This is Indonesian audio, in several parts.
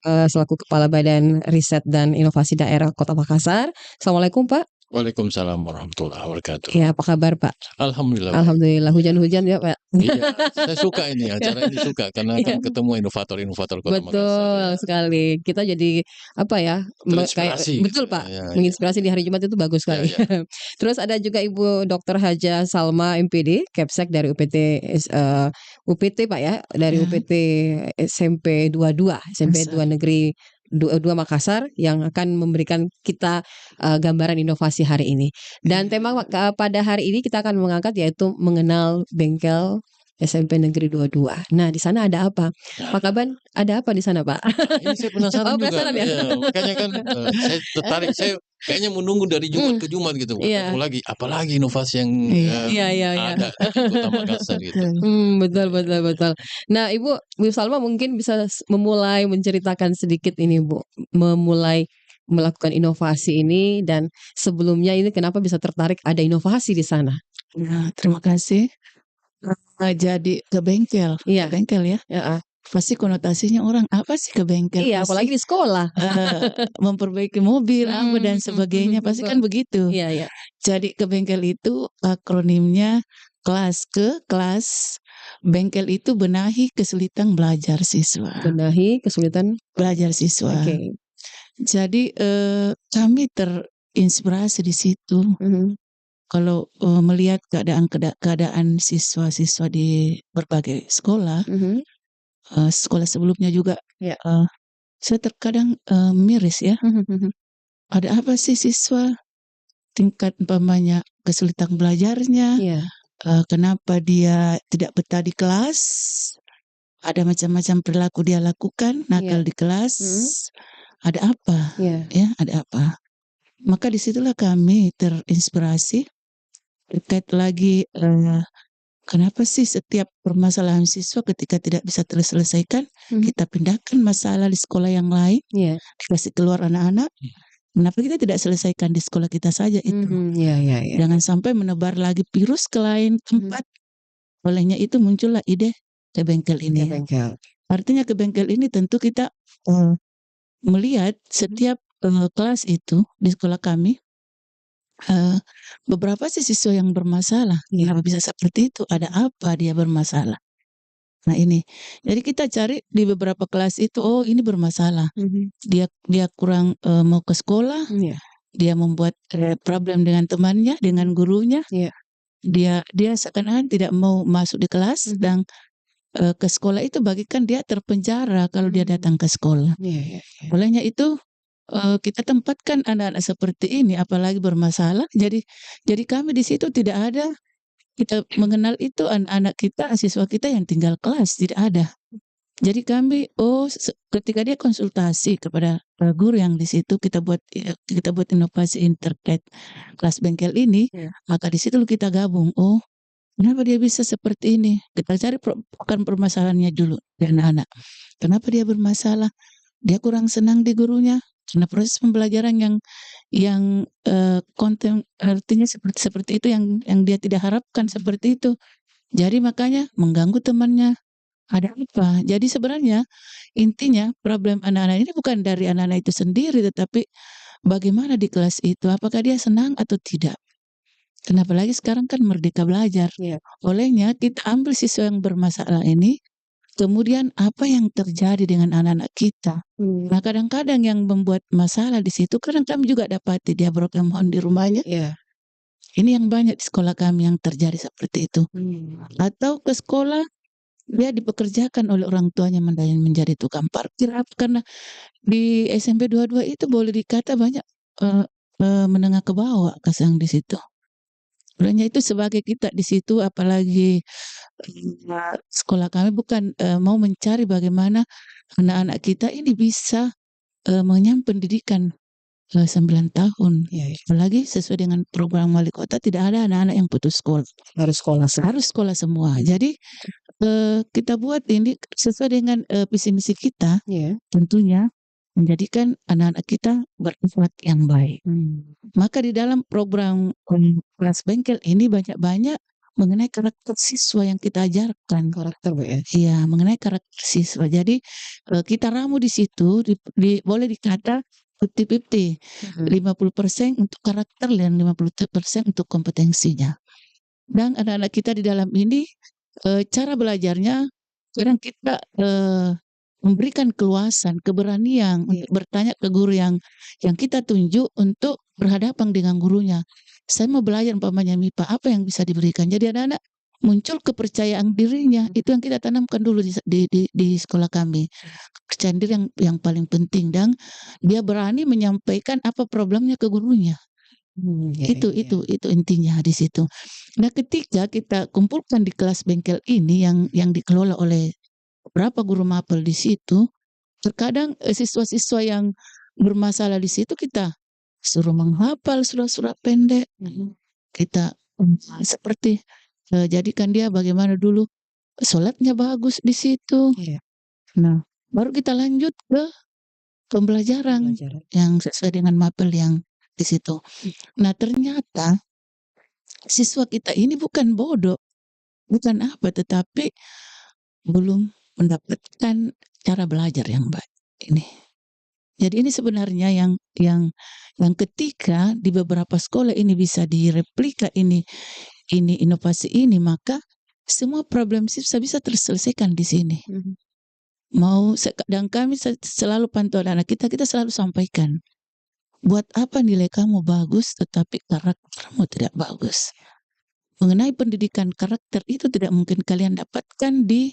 selaku Kepala Badan Riset dan Inovasi Daerah Kota Makassar. Assalamualaikum Pak. Waalaikumsalam warahmatullahi wabarakatuh. Ya, apa kabar Pak? Alhamdulillah baik. Alhamdulillah, hujan-hujan ya Pak? Iya, saya suka ini, acara ini suka, karena kan Iya. ketemu inovator-inovator Kota Makassar Betul ya. sekali. Kita jadi apa ya? Terinspirasi Betul gitu Pak. ya. Menginspirasi di hari Jumat itu bagus Ya, sekali. ya. Terus ada juga Ibu Dr. Haja Salma MPD, Kepsek dari UPT Pak ya, dari Ya. UPT SMP 22, SMP 2 Negeri 2 Makassar yang akan memberikan kita gambaran inovasi hari ini. Dan tema pada hari ini kita akan mengangkat yaitu mengenal bengkel SMP Negeri 22. Nah, di sana ada apa? Pak Kaban, ada apa di sana, Pak? Ini saya penasaran juga. Penasaran ya? Ya, makanya kan saya tertarik. Saya kayaknya menunggu dari Jumat ke Jumat gitu. Iya. Ketemu lagi, apalagi inovasi yang Iya. ada di Kota Makassar gitu. Betul. Nah, Ibu Salma mungkin bisa memulai menceritakan sedikit ini, Bu. Memulai melakukan inovasi ini dan sebelumnya ini kenapa bisa tertarik ada inovasi di sana? Nah, terima kasih. Jadi ke bengkel, Iya. ke bengkel ya. Heeh. Pasti konotasinya orang apa sih ke bengkel? Iya, Pasti, apalagi di sekolah. memperbaiki mobil apa dan sebagainya. Pasti kan begitu. Iya. Jadi ke bengkel itu akronimnya kelas. Bengkel itu benahi kesulitan belajar siswa. Benahi kesulitan belajar siswa. Oke. Jadi kami terinspirasi di situ. Kalau melihat keadaan siswa-siswa di berbagai sekolah, sekolah sebelumnya juga, Ya. saya terkadang miris ya. Ada apa sih siswa tingkat umpamanya kesulitan belajarnya? Iya. Kenapa dia tidak betah di kelas? Ada macam-macam perilaku dia lakukan, nakal di kelas. Ada apa? Iya. Ya, ada apa? Maka disitulah kami terinspirasi terkait lagi kenapa sih setiap permasalahan siswa ketika tidak bisa terselesaikan, kita pindahkan masalah di sekolah yang lain, Iya. dikasih keluar anak-anak. Kenapa kita tidak selesaikan di sekolah kita saja itu? Iya. Jangan sampai menebar lagi virus ke lain tempat. Olehnya itu muncullah ide ke bengkel ini. Ke bengkel. Artinya ke bengkel ini tentu kita melihat setiap kelas itu di sekolah kami, beberapa sih siswa yang bermasalah. Kenapa bisa seperti itu? Ada apa dia bermasalah? Nah ini, jadi kita cari di beberapa kelas itu, oh ini bermasalah. Dia kurang mau ke sekolah, dia membuat problem dengan temannya, dengan gurunya. Dia seakan-akan tidak mau masuk di kelas dan ke sekolah itu bagikan dia terpenjara kalau dia datang ke sekolah. Olehnya itu kita tempatkan anak-anak seperti ini, apalagi bermasalah. Jadi kami di situ tidak ada kita mengenal itu anak-anak kita, siswa kita yang tinggal kelas, tidak ada. Jadi kami ketika dia konsultasi kepada guru yang di situ, kita buat inovasi terkait kelas bengkel ini, maka di situ kita gabung. Oh, kenapa dia bisa seperti ini? Kita cari bukan permasalahannya dulu di anak-anak. Kenapa dia bermasalah? Dia kurang senang di gurunya karena proses pembelajaran yang konten artinya seperti itu yang dia tidak harapkan seperti itu. Jadi makanya mengganggu temannya. Ada apa? Jadi sebenarnya intinya problem anak-anak ini bukan dari anak-anak itu sendiri, tetapi bagaimana di kelas itu, apakah dia senang atau tidak. Kenapa lagi sekarang kan merdeka belajar. Olehnya kita ambil siswa yang bermasalah ini, kemudian apa yang terjadi dengan anak-anak kita. Nah kadang-kadang yang membuat masalah di situ, kadang kami juga dapati dia broken home di rumahnya. Ini yang banyak di sekolah kami yang terjadi seperti itu. Atau ke sekolah, dia dipekerjakan oleh orang tuanya menjadi tukang parkir. Karena di SMP 22 itu boleh dikata banyak menengah ke bawah kasang di situ. Sebenarnya itu sebagai kita di situ, apalagi sekolah kami bukan mau mencari bagaimana anak-anak kita ini bisa mengenyam pendidikan 9 tahun. Apalagi sesuai dengan program wali kota tidak ada anak-anak yang putus sekolah. Harus sekolah semua. Jadi kita buat ini sesuai dengan visi misi kita, tentunya menjadikan anak-anak kita berakhlak yang baik. Maka di dalam program kelas bengkel ini banyak-banyak mengenai karakter siswa yang kita ajarkan. Karakter Bu ya. Iya, mengenai karakter siswa. Jadi kita ramu di situ boleh dikata 50-50. 50% untuk karakter dan 50% untuk kompetensinya. Dan anak-anak kita di dalam ini cara belajarnya kadang kita memberikan keluasan, keberanian untuk bertanya ke guru yang kita tunjuk untuk berhadapan dengan gurunya. Saya mau belajar umpamanya MIPA, apa yang bisa diberikan? Jadi anak-anak muncul kepercayaan dirinya, itu yang kita tanamkan dulu di sekolah kami. Kepercayaan diri yang paling penting, dan dia berani menyampaikan apa problemnya ke gurunya. Itu intinya di situ. Nah, ketika kita kumpulkan di kelas bengkel ini yang dikelola oleh beberapa guru mapel di situ, terkadang siswa-siswa yang bermasalah di situ kita suruh menghafal surat-surat pendek. Kita seperti jadikan dia bagaimana dulu sholatnya bagus di situ. Nah, baru kita lanjut ke pembelajaran yang sesuai dengan mapel yang di situ. Nah, ternyata siswa kita ini bukan bodoh, bukan apa, tetapi belum mendapatkan cara belajar yang baik ini. Jadi ini sebenarnya yang ketika di beberapa sekolah ini bisa direplika ini inovasi ini, maka semua problem siswa bisa terselesaikan di sini. Dan kami selalu pantau anak kita selalu sampaikan, buat apa nilai kamu bagus tetapi karaktermu tidak bagus? Mengenai pendidikan karakter itu tidak mungkin kalian dapatkan di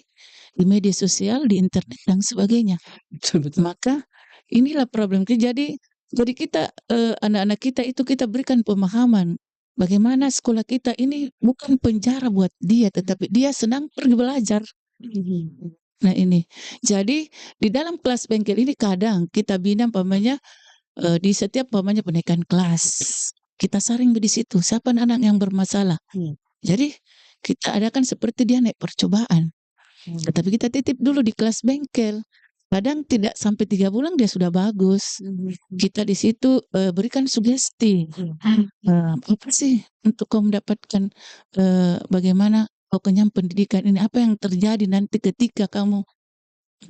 media sosial, di internet dan sebagainya. Betul. Maka inilah problem kita. Jadi kita anak-anak kita itu kita berikan pemahaman bagaimana sekolah kita ini bukan penjara buat dia, tetapi dia senang pergi belajar. Nah ini, jadi di dalam kelas bengkel ini kadang kita bina umpamanya di setiap umpamanya penaikan kelas, kita saring di situ siapa anak yang bermasalah. Jadi kita adakan seperti dia naik percobaan. Tetapi kita titip dulu di kelas bengkel. Kadang tidak sampai 3 bulan dia sudah bagus. Kita di situ berikan sugesti. Apa sih untuk kau mendapatkan bagaimana kau kenyang pendidikan ini? Apa yang terjadi nanti ketika kamu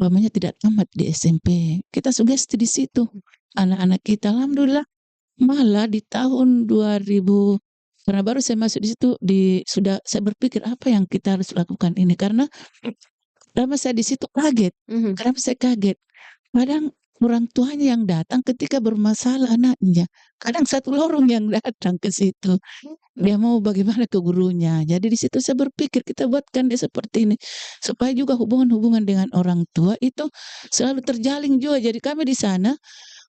umpamanya tidak tamat di SMP? Kita sugesti di situ. Anak-anak kita alhamdulillah malah di tahun 2000, karena baru saya masuk di situ sudah saya berpikir apa yang kita harus lakukan ini, karena pertama saya di situ kaget. Kenapa saya kaget? Kadang orang tuanya yang datang ketika bermasalah anaknya. Kadang satu lorong yang datang ke situ. Dia mau bagaimana ke gurunya. Jadi di situ saya berpikir kita buatkan dia seperti ini supaya juga hubungan-hubungan dengan orang tua itu selalu terjalin juga. Jadi kami di sana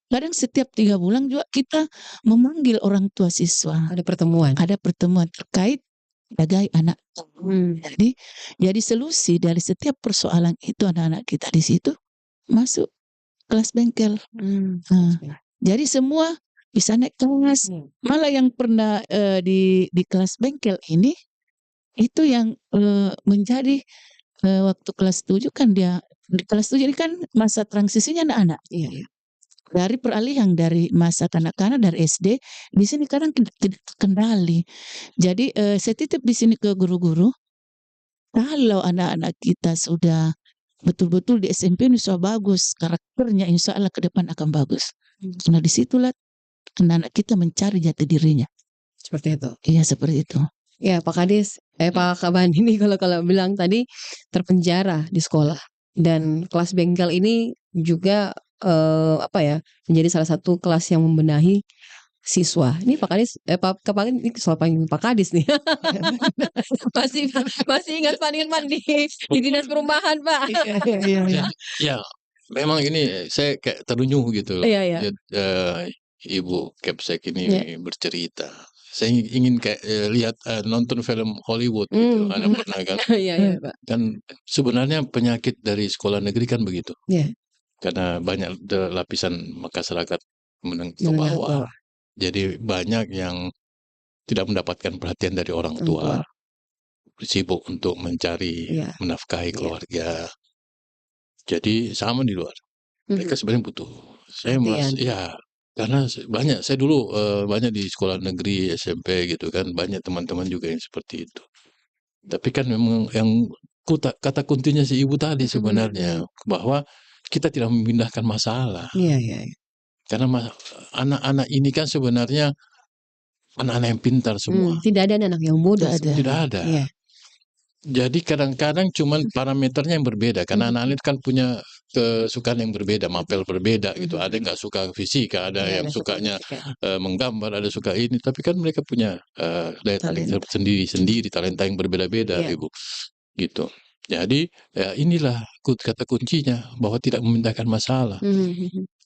kadang setiap 3 bulan juga kita memanggil orang tua siswa. Ada pertemuan. Ada pertemuan terkait sebagai anak. Jadi solusi dari setiap persoalan itu anak-anak kita di situ masuk kelas bengkel. Jadi semua bisa naik kelas. Malah yang pernah di kelas bengkel ini itu yang menjadi waktu kelas 7 kan dia di kelas 7 ini kan masa transisinya anak-anak. Dari peralihan dari masa kanak-kanak dari SD, di sini kadang tidak terkendali. Jadi saya titip di sini ke guru-guru, kalau anak-anak kita sudah betul-betul di SMP ini sudah bagus karakternya, insya Allah ke depan akan bagus. Karena disitulah anak-anak kita mencari jati dirinya. Seperti itu. Iya seperti itu. Ya Pak Kadis, Pak Kaban ini kalau bilang tadi terpenjara di sekolah, dan kelas bengkel ini juga menjadi salah satu kelas yang membenahi siswa. Ini Pak Kadis, Pak Kadis ini soal panggil Pak Kadis nih. masih ingat Pak Nirman di Dinas Perumahan Pak. Ya, memang ini saya kayak terunjuk gitu. Iya. Ibu Kepsek ini bercerita. Saya ingin kayak lihat nonton film Hollywood gitu. Anda pernah kan? Iya Pak. Dan sebenarnya penyakit dari sekolah negeri kan begitu. Karena banyak lapisan masyarakat menengah ke bawah. Jadi banyak yang tidak mendapatkan perhatian dari orang tua. Sibuk untuk mencari menafkahi keluarga. Jadi sama di luar. Mereka sebenarnya butuh. Saya merasa karena banyak saya dulu banyak di sekolah negeri SMP gitu kan, banyak teman-teman juga yang seperti itu. Tapi kan memang yang kata kuncinya si Ibu tadi sebenarnya bahwa kita tidak memindahkan masalah. Iya. Karena anak-anak ini kan sebenarnya anak-anak yang pintar semua. Tidak ada anak yang bodoh. Tidak ada. Iya. Jadi kadang-kadang cuman parameternya yang berbeda. Karena anak-anak itu kan punya kesukaan yang berbeda, mapel berbeda gitu. Ada yang nggak suka fisika, ada yang sukanya menggambar, ada suka ini. Tapi kan mereka punya daya tarik sendiri-sendiri, talenta yang berbeda-beda, Ibu. Gitu. Jadi ya inilah kata kuncinya bahwa tidak memindahkan masalah.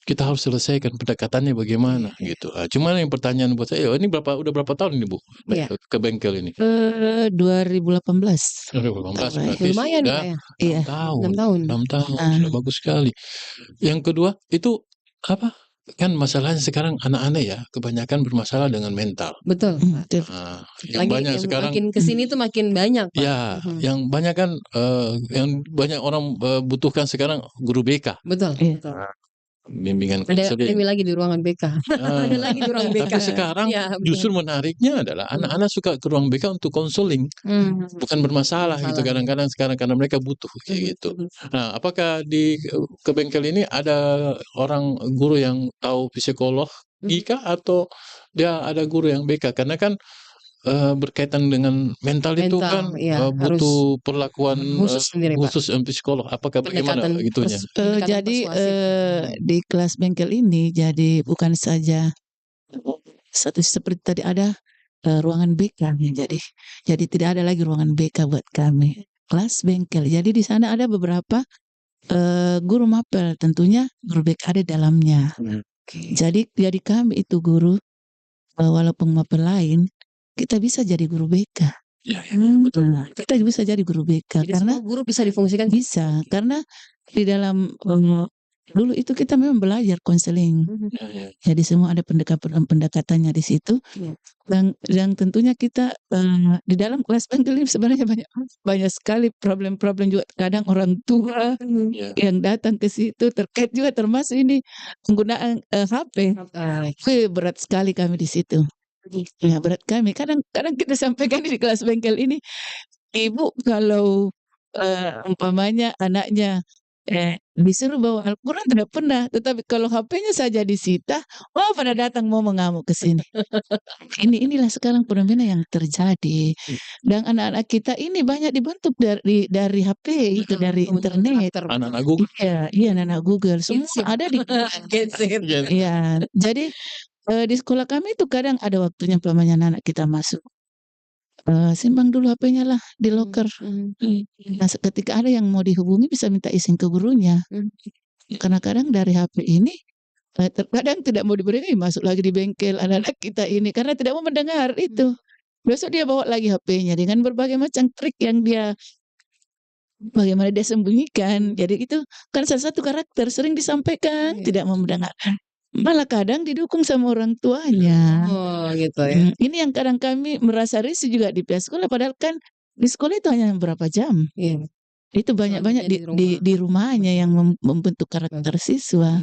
Kita harus selesaikan pendekatannya bagaimana gitu. Cuman yang pertanyaan buat saya, ini udah berapa tahun ini Bu ke bengkel ini? 2018. 2018 berarti lumayan sudah ya. 6 tahun. Sudah bagus sekali. Yang kedua itu apa? Kan masalahnya sekarang anak-anak ya kebanyakan bermasalah dengan mental. Betul. Yang banyak sekarang makin kesini tuh makin banyak, Pak. Ya, yang banyak kan yang banyak orang butuhkan sekarang guru BK. Betul. Bimbingan ada lagi di ruangan BK. Ada lagi di ruangan BK. Tapi sekarang justru menariknya adalah anak-anak suka ke ruang BK untuk konseling, bukan bermasalah gitu kadang-kadang sekarang karena mereka butuh kayak gitu. Nah, apakah ke bengkel ini ada orang guru yang tahu psikolog IK atau dia ada guru yang BK? Karena kan berkaitan dengan mental itu kan butuh perlakuan khusus psikolog. Apakah bagaimana itunya? Jadi di kelas bengkel ini jadi bukan saja seperti tadi ada ruangan BK jadi tidak ada lagi ruangan BK buat kami kelas bengkel. Jadi di sana ada beberapa guru mapel, tentunya guru BK ada di dalamnya. Jadi kami itu guru walaupun mapel lain kita bisa jadi guru BK. Ya, betul. Kita bisa jadi guru BK jadi karena guru bisa difungsikan karena di dalam dulu itu kita memang belajar konseling. Jadi semua ada pendekatannya di situ. Dan tentunya kita di dalam kelas bengkel ini sebenarnya banyak sekali problem-problem juga. Kadang orang tua yang datang ke situ terkait juga termasuk ini penggunaan HP. Berat sekali kami di situ. Ya, berat kami. Kadang kita sampaikan di kelas bengkel ini, Ibu kalau umpamanya anaknya disuruh bawa Al-Quran tidak pernah, tetapi kalau HP-nya saja disita, pada datang mau mengamuk ke sini. Inilah sekarang fenomena yang terjadi. Dan anak-anak kita ini banyak dibentuk dari HP itu, dari internet. Anak-anak Google. Iya, anak-anak Google. Semua ada di Iya, jadi di sekolah kami itu kadang ada waktunya umpamanya anak kita masuk. Simpan dulu HP-nya lah di loker. Nah, ketika ada yang mau dihubungi bisa minta izin ke gurunya. Karena kadang dari HP ini terkadang tidak mau diberi, masuk lagi di bengkel anak-anak kita ini karena tidak mau mendengar itu. Besok dia bawa lagi HP-nya dengan berbagai macam trik yang bagaimana dia sembunyikan. Jadi itu kan salah satu karakter sering disampaikan, tidak mau mendengarkan. Malah kadang didukung sama orang tuanya. Gitu ya. Ini yang kadang kami merasa risih juga di pihak sekolah, padahal kan di sekolah itu hanya berapa jam. Itu banyak-banyak di rumahnya yang membentuk karakter siswa.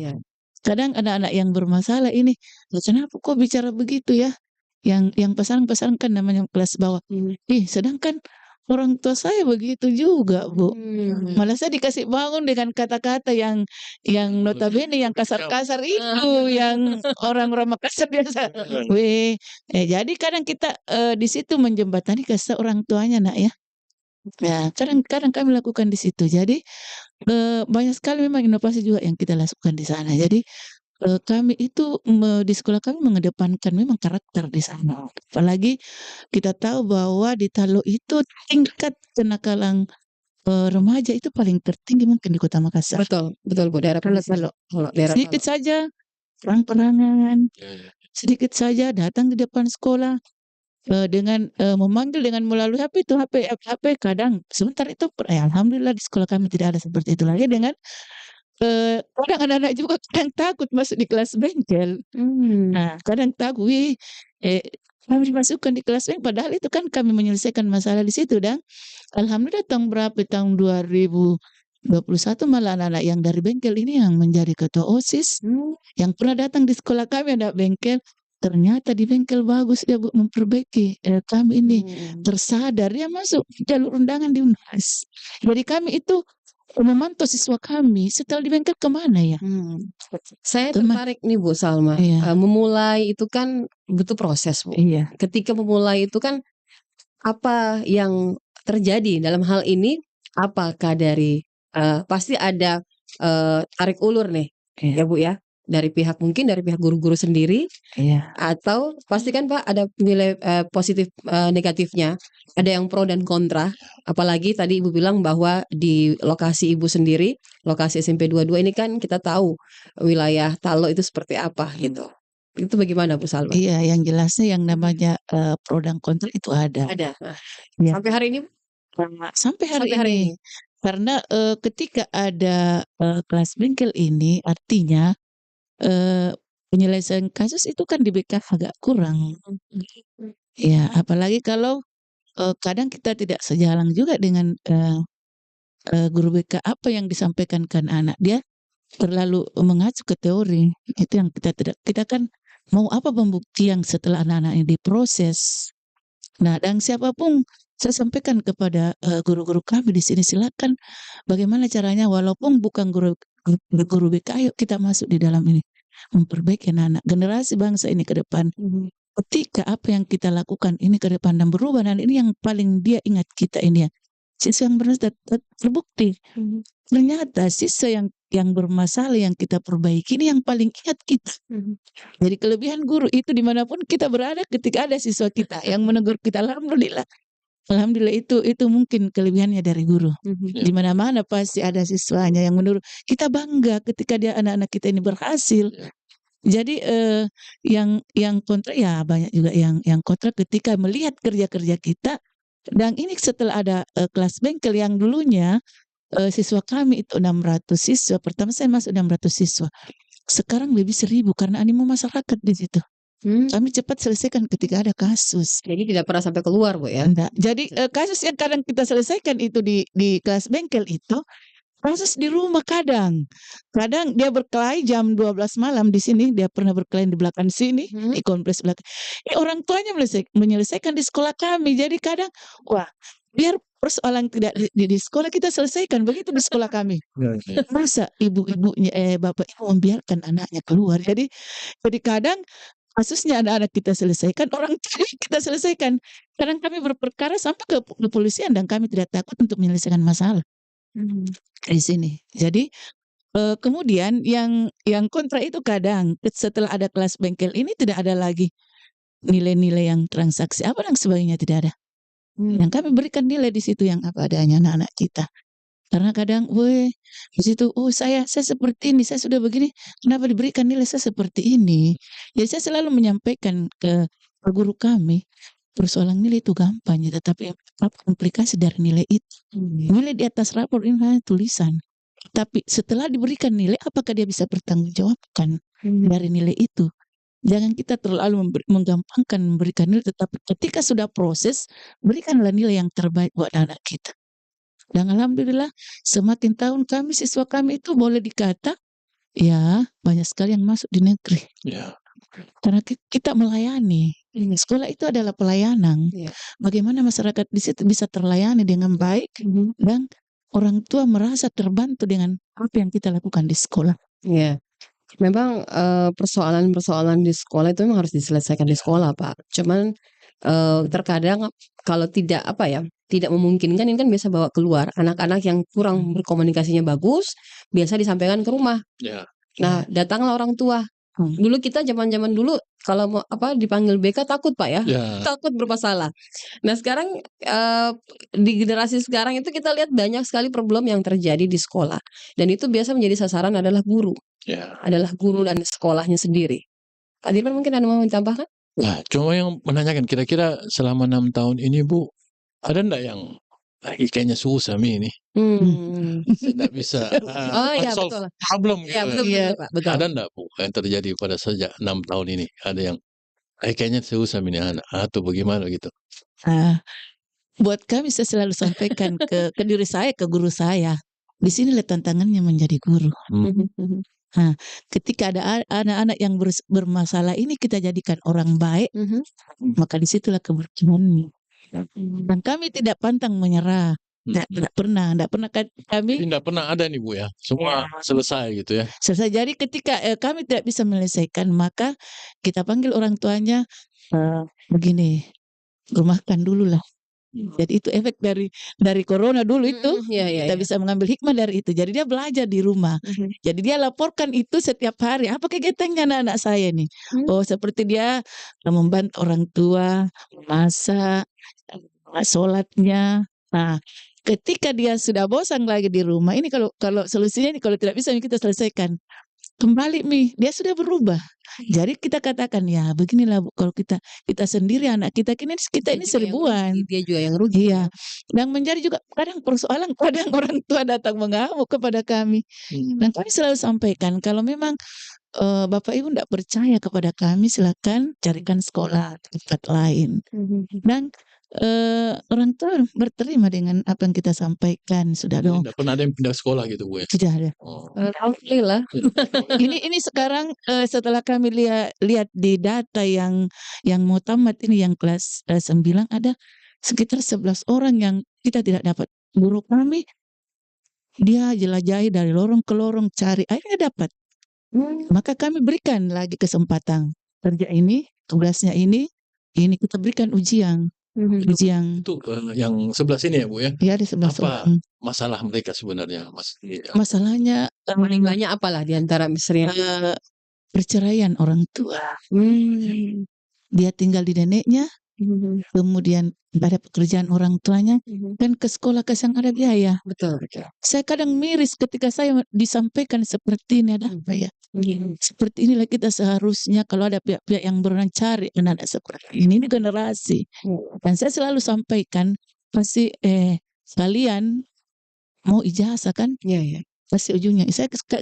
Kadang anak-anak yang bermasalah ini, kenapa kok bicara begitu ya? Yang pasaran kan namanya kelas bawah. Sedangkan orang tua saya begitu juga, Bu. Malah saya dikasih bangun dengan kata-kata yang notabene yang kasar-kasar itu, yang orang-orang Makassar biasa. Jadi kadang kita di situ menjembatani kasih orang tuanya, Nak ya. Ya, kadang kami lakukan di situ. Jadi banyak sekali memang inovasi juga yang kita lakukan di sana. Jadi kami itu di sekolah kami mengedepankan memang karakter di sana. Apalagi kita tahu bahwa di Talo itu tingkat kenakalan remaja itu paling tertinggi mungkin di Kota Makassar. Betul Bu, daerah Kalau sedikit saja perang-perangan, sedikit saja datang di depan sekolah dengan memanggil dengan melalui HP itu HP kadang sebentar itu alhamdulillah di sekolah kami tidak ada seperti itu lagi. Dengan kadang anak-anak juga kadang takut masuk di kelas bengkel. Nah, kadang takut, kami dimasukkan di kelas bengkel, padahal itu kan kami menyelesaikan masalah di situ. Dan alhamdulillah tahun 2021 malah anak-anak yang dari bengkel ini yang menjadi ketua OSIS, yang pernah datang di sekolah kami ada bengkel, ternyata di bengkel bagus dia memperbaiki. Kami ini tersadar dia masuk jalur undangan di UNAS. Jadi kami itu memantau siswa kami setelah di bengkel kemana ya. Saya tertarik nih Bu Salma. Memulai itu kan butuh proses Bu. Ketika memulai itu kan apa yang terjadi dalam hal ini? Apakah dari pasti ada tarik ulur nih ya Bu ya, dari pihak mungkin dari pihak guru-guru sendiri, atau pasti kan Pak ada nilai positif negatifnya, ada yang pro dan kontra. Apalagi tadi Ibu bilang bahwa di lokasi Ibu sendiri, lokasi SMP 22 ini kan kita tahu wilayah Talo itu seperti apa gitu. Itu bagaimana Bu Salma? Iya, yang jelasnya yang namanya pro dan kontra itu ada. Sampai hari ini? Sampai hari ini. Karena ketika ada kelas bengkel ini, artinya penyelesaian kasus itu kan di BK agak kurang. Ya, apalagi kalau kadang kita tidak sejalan juga dengan guru BK apa yang disampaikan kan anak. Dia terlalu mengacu ke teori. Itu yang kita kan mau apa pembuktian setelah anak-anak ini diproses. Nah, dan siapapun saya sampaikan kepada guru-guru kami di sini, silakan bagaimana caranya walaupun bukan guru BK, ayo kita masuk di dalam ini memperbaiki anak-anak generasi bangsa ini ke depan. Ketika apa yang kita lakukan ini ke depan dan berubah, dan ini yang paling dia ingat kita ini ya, siswa yang benar terbukti. Ternyata siswa yang bermasalah yang kita perbaiki ini yang paling ingat kita. Jadi kelebihan guru itu dimanapun kita berada ketika ada siswa kita yang menegur kita, alhamdulillah itu mungkin kelebihannya dari guru. Di mana-mana pasti ada siswanya yang menurut kita bangga ketika dia anak-anak kita ini berhasil. Jadi yang kontra ya banyak juga yang kontra ketika melihat kerja-kerja kita. Dan ini setelah ada kelas bengkel yang dulunya siswa kami itu 600 siswa. Pertama saya masuk 600 siswa. Sekarang lebih 1000 karena animo masyarakat di situ. Kami cepat selesaikan ketika ada kasus. Jadi tidak pernah sampai keluar Bu ya? Enggak. Jadi kasus yang kadang kita selesaikan itu di kelas bengkel itu, kasus di rumah kadang dia berkelahi jam 12 malam di sini, dia pernah berkelahi di belakang sini, di kompleks belakang. Orang tuanya menyelesaikan di sekolah kami. Jadi kadang wah, biar persoalan tidak di sekolah kita selesaikan, begitu di sekolah kami. Masa ibu-ibunya bapak ibu membiarkan anaknya keluar. Jadi kadang kasusnya anak-anak kita selesaikan, orang tua kita selesaikan. Kadang kami berperkara sampai ke kepolisian dan kami tidak takut untuk menyelesaikan masalah di sini. Jadi kemudian yang kontra itu kadang setelah ada kelas bengkel ini tidak ada lagi nilai-nilai yang transaksi apa dan sebagainya, tidak ada. Yang kami berikan nilai di situ yang apa adanya anak-anak kita. Karena kadang, di situ, saya seperti ini, saya sudah begini, kenapa diberikan nilai saya seperti ini? Jadi saya selalu menyampaikan ke guru kami, persoalan nilai itu gampang, tetapi apa implikasi dari nilai itu? Nilai di atas rapor ini hanya tulisan. Tapi setelah diberikan nilai, apakah dia bisa bertanggung jawabkan dari nilai itu? Jangan kita terlalu menggampangkan memberikan nilai, tetapi ketika sudah proses, berikanlah nilai yang terbaik buat anak kita. Dan alhamdulillah semakin tahun siswa kami itu boleh dikata ya banyak sekali yang masuk di negeri. Karena kita melayani. Sekolah itu adalah pelayanan. Bagaimana masyarakat di situ bisa terlayani dengan baik dan orang tua merasa terbantu dengan apa yang kita lakukan di sekolah. Memang persoalan-persoalan di sekolah itu memang harus diselesaikan di sekolah Pak. Cuman terkadang kalau tidak tidak memungkinkan, ini kan biasa bawa keluar anak-anak yang kurang berkomunikasinya bagus, biasa disampaikan ke rumah. Nah, datanglah orang tua. Dulu kita zaman-zaman dulu kalau mau dipanggil BK takut Pak ya, takut bermasalah. Nah sekarang di generasi sekarang itu kita lihat banyak sekali problem yang terjadi di sekolah, dan itu biasa menjadi sasaran adalah guru, adalah guru dan sekolahnya sendiri. Pak Dirman mungkin ada mau ditambahkan? Nah, cuma yang menanyakan kira-kira selama 6 tahun ini Bu, ada enggak yang kayaknya susah ini? Tidak bisa solve problem gitu. Betul. Ada enggak Bu yang terjadi pada sejak 6 tahun ini? Ada yang kayaknya susah ini anak atau bagaimana gitu? Buat kami saya selalu sampaikan ke diri saya, ke guru saya. Di sinilah tantangannya menjadi guru. Mhm. Nah, ketika ada anak-anak yang bermasalah ini kita jadikan orang baik, Mhm. maka disitulah keberuntungannya. Dan kami tidak pantang menyerah. Tidak pernah kami Jadi nggak pernah ada nih Bu ya, semua selesai gitu ya. selesai. Jadi ketika kami tidak bisa menyelesaikan, maka kita panggil orang tuanya, begini, rumahkan dulu lah. Jadi itu efek dari corona dulu itu, Iya. kita bisa mengambil hikmah dari itu. Jadi dia belajar di rumah. Jadi dia laporkan itu setiap hari. Apa kegiatannya anak-anak saya nih? Oh, seperti dia membantu orang tua, masak, sholatnya. Nah, ketika dia sudah bosan lagi di rumah, ini kalau solusinya ini kalau tidak bisa kita selesaikan. Kembali dia sudah berubah. Jadi kita katakan ya beginilah Bu, kalau kita sendiri anak kita ini seribuan. Dia juga yang rugi. Iya. Dan menjadi juga kadang persoalan kadang orang tua datang mengamuk kepada kami. Dan kami selalu sampaikan kalau memang Bapak Ibu tidak percaya kepada kami silakan carikan sekolah di tempat lain. Dan orang tua berterima dengan apa yang kita sampaikan. Sudah dong. Tidak pernah ada yang pindah sekolah gitu Bu ya. Tidak ada. Alhamdulillah. Ini sekarang setelah kami lihat di data yang mau tamat ini yang kelas 9 ada sekitar 11 orang yang kita tidak dapat. Guru kami dia jelajahi dari lorong ke lorong cari, akhirnya dapat. Maka kami berikan lagi kesempatan kerja ini, tugasnya ini kita berikan ujian. Itu yang 11 ini ya Bu ya. Ya ada 11 Apa orang. masalah mereka sebenarnya Mas? Masalahnya Paling banyak apalah di antara misalnya perceraian orang tua. Dia tinggal di neneknya, kemudian tidak ada pekerjaan orang tuanya, dan ke sekolah kasang ada biaya. Betul. Saya kadang miris ketika saya disampaikan seperti ini, ada apa ya? Seperti inilah kita seharusnya kalau ada pihak-pihak yang berani cari anak seperti ini generasi. Dan saya selalu sampaikan pasti kalian mau ijazah kan? Iya. Pasti ujungnya.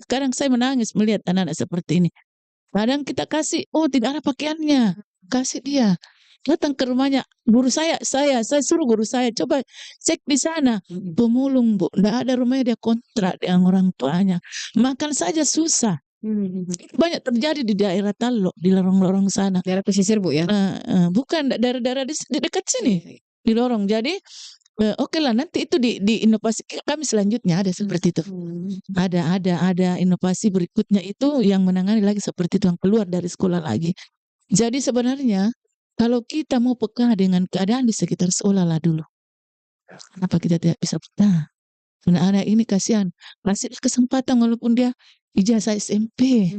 Kadang saya menangis melihat anak-anak seperti ini. Kadang kita kasih, tidak ada pakaiannya, kasih dia. Datang ke rumahnya, guru saya suruh guru saya coba cek di sana, pemulung Bu, tidak ada rumahnya, dia kontrak dengan orang tuanya, makan saja susah. Banyak terjadi di daerah Talok, di lorong-lorong sana. Daerah pesisir Bu ya? Bukan daerah-daerah di dekat sini, di lorong. Jadi oke lah nanti itu di inovasi kami selanjutnya ada seperti itu. Ada inovasi berikutnya itu yang menangani lagi seperti itu yang keluar dari sekolah lagi. Jadi sebenarnya kalau kita mau peka dengan keadaan di sekitar sekolah lah dulu. Kenapa kita tidak bisa peka? Anak-anak ini kasihan, kasih kesempatan walaupun dia ijazah SMP.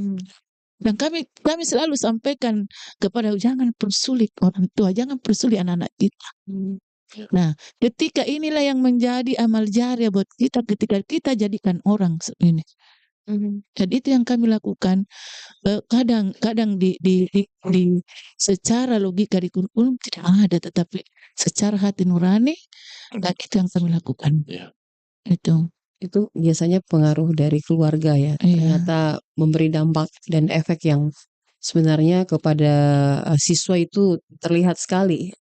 Dan kami selalu sampaikan kepada jangan persulit orang tua, jangan persulit anak-anak kita. Nah, ketika inilah yang menjadi amal jariah buat kita ketika kita jadikan orang ini. Jadi itu yang kami lakukan. Kadang di secara logika di kurikulum tidak ada, tetapi secara hati nurani dan itu yang kami lakukan. Itu biasanya pengaruh dari keluarga ya. Ternyata memberi dampak dan efek yang sebenarnya kepada siswa itu terlihat sekali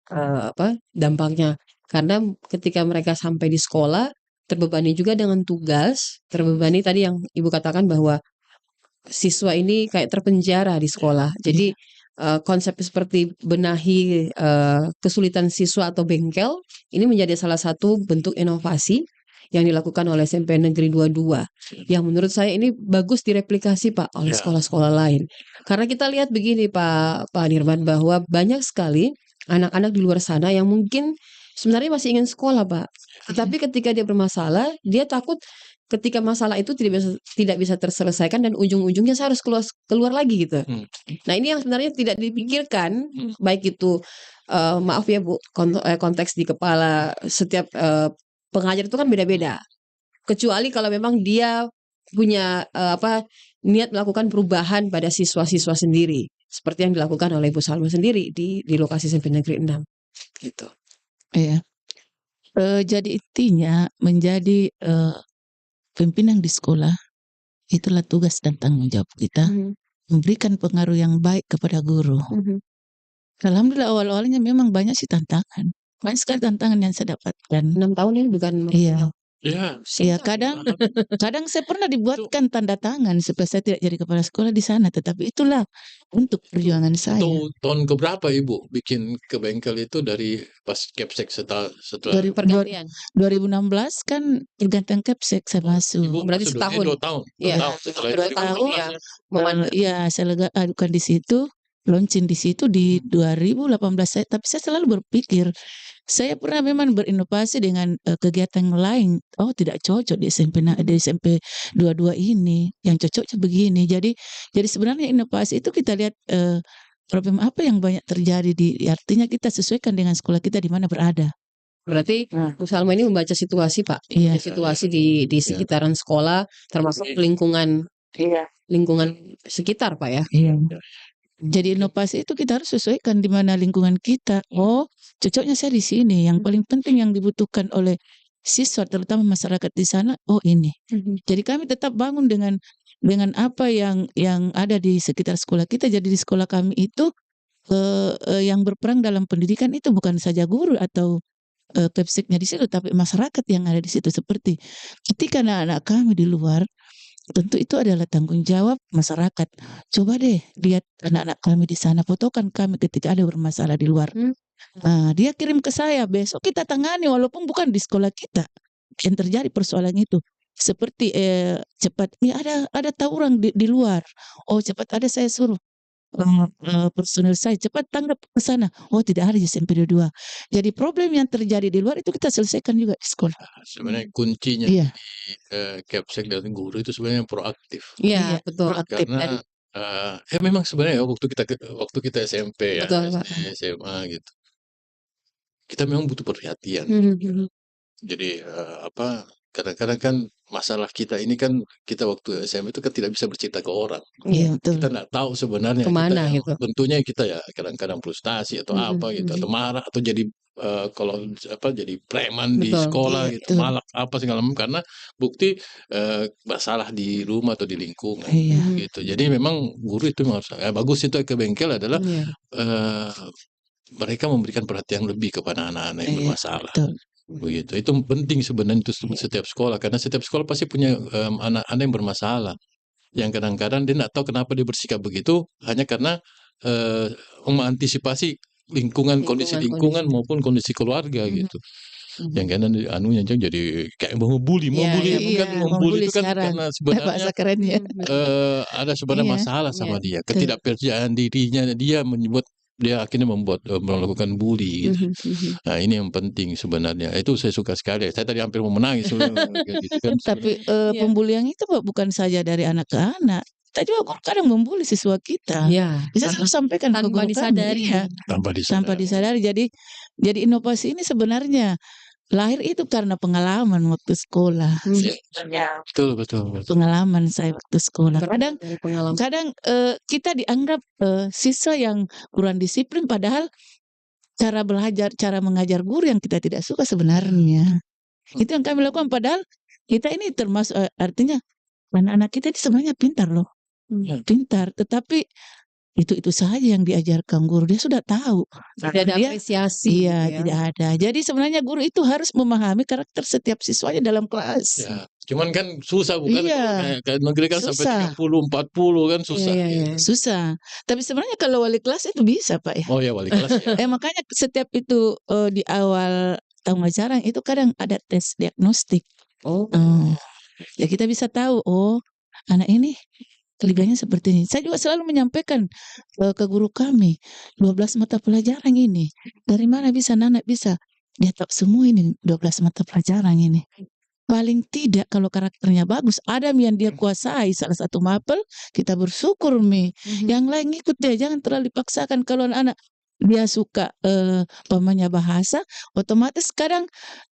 dampaknya. Karena ketika mereka sampai di sekolah terbebani juga dengan tugas, terbebani tadi yang Ibu katakan bahwa siswa ini kayak terpenjara di sekolah. Jadi konsep seperti benahi kesulitan siswa atau bengkel ini menjadi salah satu bentuk inovasi yang dilakukan oleh SMP Negeri 22 yang menurut saya ini bagus direplikasi Pak oleh sekolah-sekolah lain. Karena kita lihat begini Pak Nirman bahwa banyak sekali anak-anak di luar sana yang mungkin sebenarnya masih ingin sekolah Pak. Tetapi ketika dia bermasalah, dia takut ketika masalah itu tidak bisa terselesaikan dan ujung-ujungnya saya harus keluar lagi gitu. Nah ini yang sebenarnya tidak dipikirkan, baik itu maaf ya Bu, konteks di kepala setiap pengajar itu kan beda-beda. Kecuali kalau memang dia punya niat melakukan perubahan pada siswa-siswa sendiri, seperti yang dilakukan oleh Ibu Salma sendiri di lokasi SMP Negeri 6 gitu. Iya. Jadi intinya menjadi pimpinan di sekolah itulah tugas dan tanggung jawab kita, memberikan pengaruh yang baik kepada guru. Alhamdulillah awal-awalnya memang banyak sih tantangan, banyak sekali tantangan yang saya dapatkan. 6 tahun ini bukan? Iya. Ya, Ya kadang saya pernah dibuatkan tanda tangan supaya saya tidak jadi kepala sekolah di sana, tetapi itulah untuk perjuangan saya. itu tahun keberapa Ibu bikin ke bengkel itu dari pas Capsek setelah Dari Pergantian. 2016 kan pergantian Capsek saya masuk. Ibu Berarti masuk setahun. 2 tahun. Iya. 2 tahun setelah itu 2 Ibu tahun ya, memandu. Iya, saya adukan di situ, launching di situ di 2018 tapi saya selalu berpikir, saya pernah memang berinovasi dengan, kegiatan lain, oh tidak cocok di SMP 22 ini, yang cocoknya begini. Jadi sebenarnya inovasi itu kita lihat, problem apa yang banyak terjadi artinya kita sesuaikan dengan sekolah kita di mana berada. Berarti Bu Salma ini membaca situasi, Pak. Iya. Situasi di sekitaran sekolah, termasuk lingkungan sekitar, Pak ya. Iya. Jadi inovasi itu kita harus sesuaikan di mana lingkungan kita. Oh, cocoknya saya di sini. Yang paling penting yang dibutuhkan oleh siswa, terutama masyarakat di sana. Oh ini. Jadi kami tetap bangun dengan apa yang ada di sekitar sekolah kita. Jadi di sekolah kami itu yang berperan dalam pendidikan itu bukan saja guru atau Capseknya di situ, tapi masyarakat yang ada di situ. Seperti ketika anak-anak kami di luar, tentu itu adalah tanggung jawab masyarakat. Coba deh lihat anak-anak kami di sana, fotokan kami ketika ada bermasalah di luar. Dia kirim ke saya, besok kita tangani walaupun bukan di sekolah kita yang terjadi persoalan itu. Seperti cepat, ya ada tawuran di luar. Oh cepat ada saya suruh personil saya cepat tanggap ke sana. Oh tidak ada di SMP 22. Jadi problem yang terjadi di luar itu kita selesaikan juga di sekolah. Sebenarnya kuncinya Iya. di Capsek dan guru itu sebenarnya proaktif. Iya, betul. Proaktif Karena memang sebenarnya waktu kita SMP ya, Betul, Pak. SD, SMA gitu. Kita memang butuh perhatian. Jadi kadang-kadang kan masalah kita ini kan kita waktu SMP itu kan tidak bisa bercerita ke orang. Iya, betul. Kita nggak tahu sebenarnya Kemana gitu. tentunya kita ya kadang-kadang frustasi atau apa gitu atau marah atau jadi kalau jadi preman di Betul. sekolah Iya, gitu, betul. malak apa segala macam karena bukti masalah di rumah atau di lingkungan Iya. gitu. Jadi memang guru itu harus bagus itu ke bengkel adalah mereka memberikan perhatian lebih kepada anak-anak yang Iya, bermasalah. betul. Begitu. Itu penting sebenarnya itu setiap sekolah karena setiap sekolah pasti punya anak-anak yang bermasalah. Yang kadang-kadang dia tidak tahu kenapa dia bersikap begitu hanya karena mengantisipasi kondisi lingkungan maupun kondisi keluarga gitu. Yang kadang anunya jadi kayak membuli itu kan karena sebenarnya ada sebenarnya masalah sama dia, ketidakpercayaan dirinya dia akhirnya melakukan bully gitu. Nah ini yang penting sebenarnya. Itu saya suka sekali. Saya tadi hampir mau menangis. Gitu kan, tapi pembulian itu bukan saja dari anak ke anak. Kita juga kadang membuli siswa kita. Bisa sampaikan ke guru disadari. Tanpa disadari. Jadi inovasi ini sebenarnya lahir itu karena pengalaman waktu sekolah. Betul. Pengalaman saya waktu sekolah. Kadang kita dianggap siswa yang kurang disiplin, padahal cara belajar, cara mengajar guru yang kita tidak suka sebenarnya. Itu yang kami lakukan. Padahal kita ini termasuk artinya anak-anak kita ini sebenarnya pintar loh, pintar. Tetapi itu saja yang diajarkan guru, dia sudah tahu. Tidak ada apresiasi. Iya, tidak ada. Jadi sebenarnya guru itu harus memahami karakter setiap siswanya dalam kelas. Ya, cuman kan susah bukan? Iya. Kayak negeri kan sampai 30, 40 kan susah. Iya. Susah. Tapi sebenarnya kalau wali kelas itu bisa, Pak ya. Oh ya wali kelas ya. Makanya setiap itu di awal tahun ajaran itu kadang ada tes diagnostik. Ya kita bisa tahu, oh anak ini keliganya seperti ini. Saya juga selalu menyampaikan ke guru kami, 12 mata pelajaran ini. Dari mana bisa anak bisa? Dia tahu semua ini 12 mata pelajaran ini. Paling tidak kalau karakternya bagus, ada yang dia kuasai salah satu mapel, kita bersyukur Yang lain ikut dia, jangan terlalu dipaksakan. Kalau anak dia suka pamannya bahasa, otomatis kadang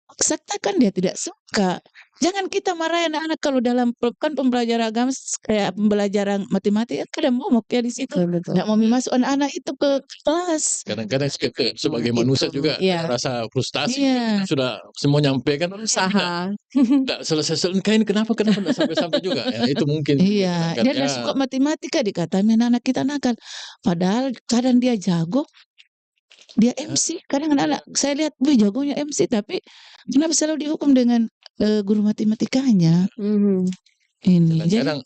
paksakan dia tidak suka. Jangan kita marahin anak-anak kalau dalam kan pembelajaran agama kayak pembelajaran matematika kadang momok ya di situ. Nggak mau masuk anak-anak itu ke kelas. Kadang-kadang sebagai manusia juga rasa frustasi. Sudah semua nyampe kan usaha. Nggak selesai. Kenapa nggak sampai-sampai juga? Ya, itu mungkin. Iya, dia nggak suka matematika dikatakan anak kita nakal. Padahal kadang dia jago. Dia MC, kadang anak-anak saya lihat jagonya MC, tapi kenapa selalu dihukum dengan guru matematikanya. Ini Dan jadi kadang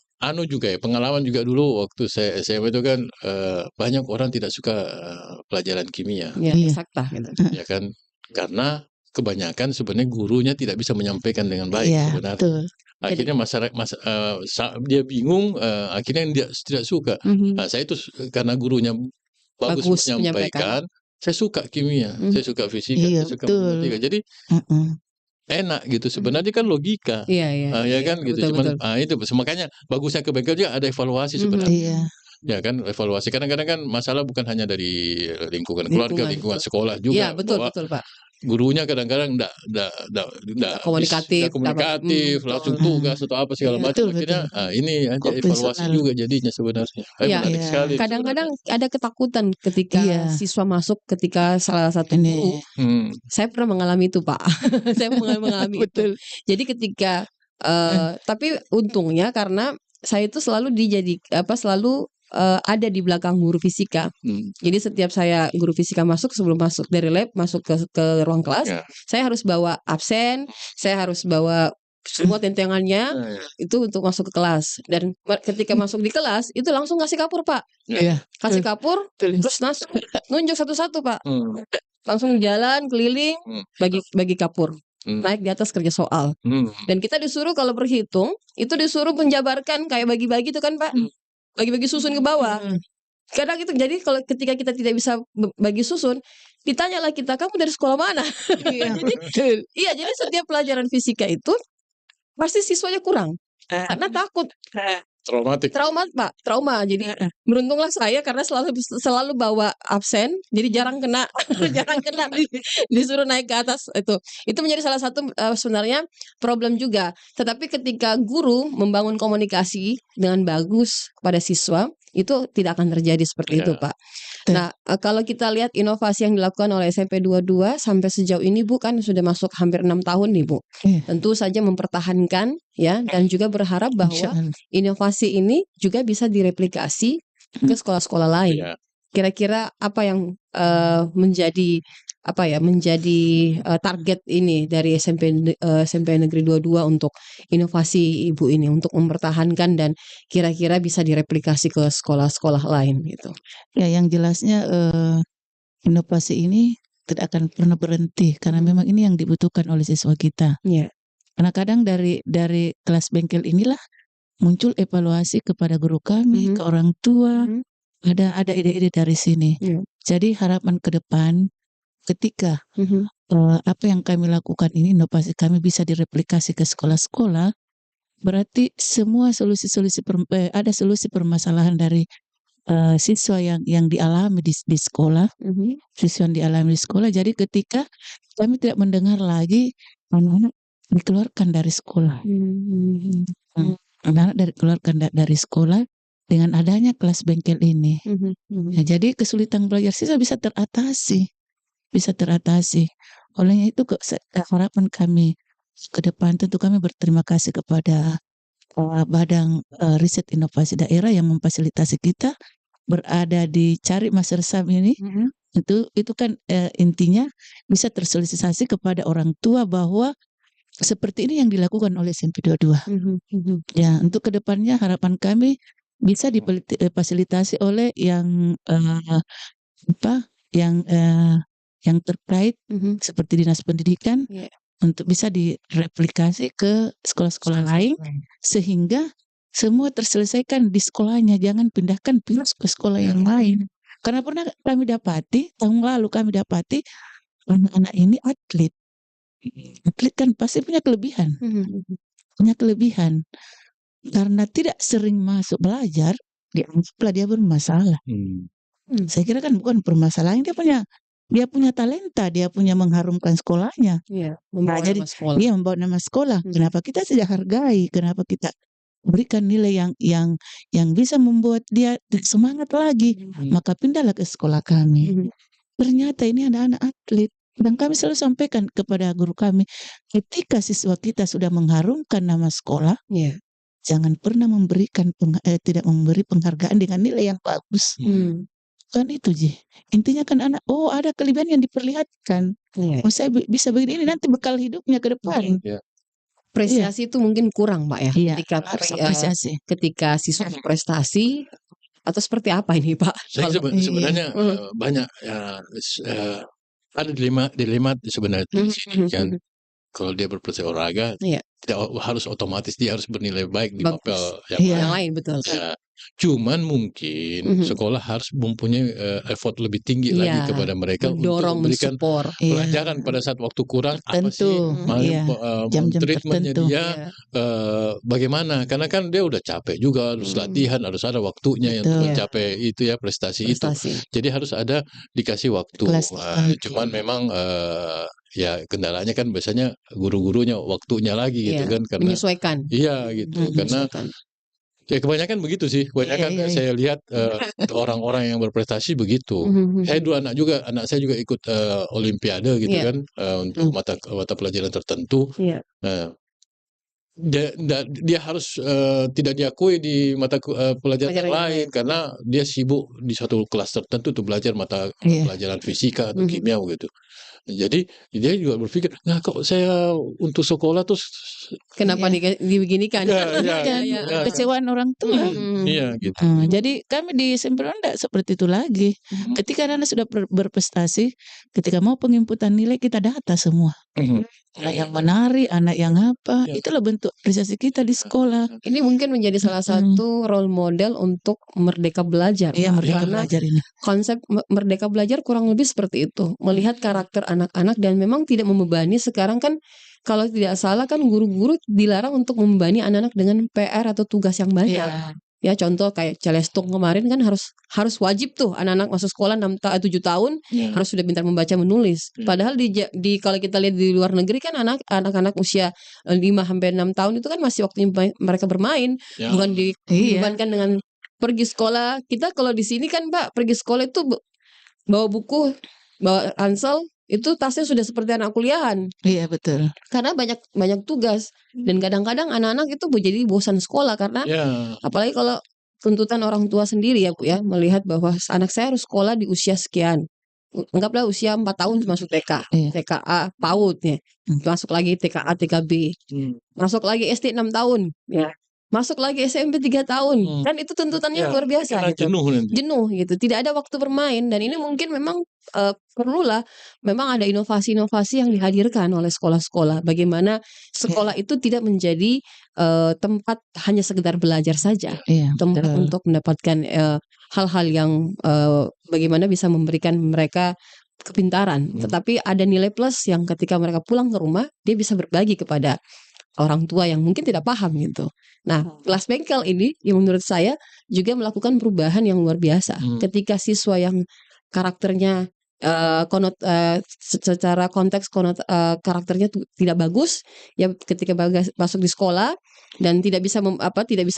juga ya, pengalaman juga dulu waktu saya SMA itu kan banyak orang tidak suka pelajaran kimia, Ya, Iya. eksakta gitu. ya kan? Karena kebanyakan sebenarnya gurunya tidak bisa menyampaikan dengan baik iya sebenarnya. betul. Akhirnya dia bingung, akhirnya dia tidak suka. Nah, saya itu karena gurunya bagus Bagus menyampaikan. menyampaikan, saya suka kimia, saya suka fisika, Iya saya suka betul. matematika. Jadi Mm-mm. enak gitu, sebenarnya kan logika. Iya, iya. Ya kan gitu, Betul, cuman betul. itu makanya bagusnya ke bengkel juga ada evaluasi sebenarnya. Iya. Ya kan, evaluasi kadang-kadang kan masalah bukan hanya dari lingkungan keluarga, lingkungan betul. sekolah Iya, juga, betul, bahwa betul, Pak. gurunya kadang-kadang enggak Komunikatif, komunikatif, langsung tugas atau apa segala Iya. macam. Betul, Akhirnya ini aja evaluasi Konvensional. juga jadinya sebenarnya. Iya. Menarik Iya. sekali itu Kadang-kadang ada ketakutan ketika Iya. siswa masuk, ketika salah satu Ini guru, saya pernah mengalami itu, Pak. Saya mengalami itu. betul. Jadi ketika tapi untungnya karena saya itu selalu selalu ada di belakang guru fisika. Jadi setiap saya guru fisika masuk, sebelum masuk dari lab masuk ke ruang kelas, Ya. saya harus bawa absen, saya harus bawa semua tentengannya itu untuk masuk ke kelas. Dan ketika masuk di kelas itu langsung kasih kapur, Pak. Iya. Kasih kapur, Tulis. terus langsung nunjuk satu-satu, Pak. Langsung jalan keliling bagi kapur. Naik di atas kerja soal. Dan kita disuruh kalau berhitung itu disuruh menjabarkan kayak bagi-bagi itu kan, Pak. Bagi-bagi susun ke bawah. Kadang itu jadi kalau ketika kita tidak bisa bagi susun, ditanyalah kita, kamu dari sekolah mana? Iya. Jadi, Betul. iya, jadi setiap pelajaran fisika itu pasti siswanya kurang karena takut. Traumatik. Trauma. Jadi beruntunglah saya karena selalu bawa absen, jadi jarang kena disuruh naik ke atas itu. Itu menjadi salah satu sebenarnya problem juga. Tetapi ketika guru membangun komunikasi dengan bagus kepada siswa, itu tidak akan terjadi seperti itu, Pak. Nah, kalau kita lihat inovasi yang dilakukan oleh SMP 22 sampai sejauh ini, Bu, kan sudah masuk hampir 6 tahun nih, Bu. Tentu saja mempertahankan ya, dan juga berharap bahwa inovasi ini juga bisa direplikasi ke sekolah-sekolah lain. Kira-kira apa yang menjadi target ini dari SMP Negeri 22 untuk inovasi Ibu ini untuk mempertahankan dan kira-kira bisa direplikasi ke sekolah-sekolah lain gitu. Ya, yang jelasnya inovasi ini tidak akan pernah berhenti karena memang ini yang dibutuhkan oleh siswa kita. Iya. Karena kadang dari kelas bengkel inilah muncul evaluasi kepada guru kami, ke orang tua. Ada ide-ide dari sini. Jadi harapan ke depan ketika apa yang kami lakukan ini, inovasi kami bisa direplikasi ke sekolah-sekolah, berarti semua ada solusi permasalahan dari siswa yang dialami di sekolah, siswa yang dialami di sekolah. Jadi ketika kami tidak mendengar lagi anak-anak dikeluarkan dari sekolah, anak-anak dikeluarkan dari sekolah dengan adanya kelas bengkel ini. Ya, jadi kesulitan belajar siswa bisa teratasi. Olehnya itu harapan kami ke depan, tentu kami berterima kasih kepada Badan Riset Inovasi Daerah yang memfasilitasi kita berada di Cari Mas Resam ini. Itu kan intinya bisa tersosialisasi kepada orang tua bahwa seperti ini yang dilakukan oleh SMP 22. Ya, untuk kedepannya harapan kami bisa difasilitasi oleh yang yang terkait seperti Dinas Pendidikan untuk bisa direplikasi ke sekolah-sekolah lain sehingga semua terselesaikan di sekolahnya, jangan pindahkan ke sekolah yang lain. Karena pernah kami dapati, tahun lalu kami dapati anak-anak ini atlet kan pasti punya kelebihan. Karena tidak sering masuk belajar, dianggaplah dia bermasalah. Saya kira kan bukan permasalahan, dia punya talenta, dia punya mengharumkan sekolahnya. Jadi dia membawa nama sekolah. Kenapa kita tidak hargai? Kenapa kita berikan nilai yang bisa membuat dia semangat lagi? Maka pindahlah ke sekolah kami. Ternyata ini ada anak atlet. Dan kami selalu sampaikan kepada guru kami, ketika siswa kita sudah mengharumkan nama sekolah, jangan pernah tidak memberi penghargaan dengan nilai yang bagus. Kan itu intinya kan anak, ada kelebihan yang diperlihatkan. Saya bisa begini, ini nanti bekal hidupnya ke depan. apresiasi itu mungkin kurang, Pak ya. Iya, Ketika harus apresiasi. ketika siswa berprestasi atau seperti apa ini, Pak? Saya sebenarnya banyak ada dilema sebenarnya di sini kan. Kalau dia berprestasi olahraga, tidak harus otomatis dia harus bernilai baik di mapel yang lain, betul. Ya, cuman mungkin sekolah harus mempunyai effort lebih tinggi lagi kepada mereka untuk memberikan pelajaran pada saat waktu kurang apa sih treatmentnya dia bagaimana, karena kan dia udah capek juga, harus latihan, harus ada waktunya untuk mencapai itu ya prestasi itu. Jadi harus ada dikasih waktu. Cuman memang ya kendalanya kan biasanya guru-gurunya waktunya lagi gitu kan, karena menyesuaikan. Iya gitu, karena ya kebanyakan begitu sih. Kebanyakan saya lihat orang-orang yang berprestasi begitu. Saya dulu anak saya juga ikut olimpiade gitu kan, untuk mata pelajaran tertentu. Dia harus tidak diakui di mata pelajaran lain karena dia sibuk di satu kelas tertentu tuh belajar mata pelajaran fisika atau kimia gitu. Jadi dia juga berpikir, nah kok saya untuk sekolah terus kenapa dibeginikan? Kecewaan orang tua. Iya gitu. Jadi kami di SMP enggak seperti itu lagi. Ketika anak sudah berprestasi, ketika mau penginputan nilai kita data semua. Anak yang menari, anak yang apa, itulah bentuk apresiasi kita di sekolah. Ini mungkin menjadi salah satu role model untuk Merdeka Belajar. Iya, Merdeka Belajar ini. Konsep Merdeka Belajar kurang lebih seperti itu. Melihat karakter anak-anak dan memang tidak membebani. Sekarang kan kalau tidak salah kan guru-guru dilarang untuk membebani anak-anak dengan PR atau tugas yang banyak. Ya contoh kayak Celestung kemarin kan harus wajib tuh anak-anak masuk sekolah 7 tahun harus sudah pintar membaca menulis. Padahal di kalau kita lihat di luar negeri kan anak-anak usia 5 sampai 6 tahun itu kan masih waktunya mereka bermain, bukan dibebankan dengan pergi sekolah. Kita kalau di sini kan Pak pergi sekolah itu bawa buku, bawa ransel, itu tasnya sudah seperti anak kuliahan. Iya betul. Karena banyak tugas dan kadang-kadang anak-anak itu jadi bosan sekolah karena apalagi kalau tuntutan orang tua sendiri ya Bu ya, melihat bahwa anak saya harus sekolah di usia sekian. Anggaplah usia 4 tahun masuk TK, TKA PAUD ya. Masuk lagi TKA, TKB. Masuk lagi SD 6 tahun ya. Masuk lagi SMP 3 tahun. Kan itu tuntutannya luar biasa gitu. Jenuh gitu. Tidak ada waktu bermain dan ini mungkin memang perlulah memang ada inovasi-inovasi yang dihadirkan oleh sekolah-sekolah. Bagaimana sekolah itu tidak menjadi tempat hanya sekedar belajar saja. Tempat untuk mendapatkan hal-hal yang bagaimana bisa memberikan mereka kepintaran. Tetapi ada nilai plus yang ketika mereka pulang ke rumah dia bisa berbagi kepada orang tua yang mungkin tidak paham gitu. Nah, kelas bengkel ini yang menurut saya juga melakukan perubahan yang luar biasa. Ketika siswa yang karakternya secara konteks karakternya tidak bagus, ya ketika masuk di sekolah dan tidak bisa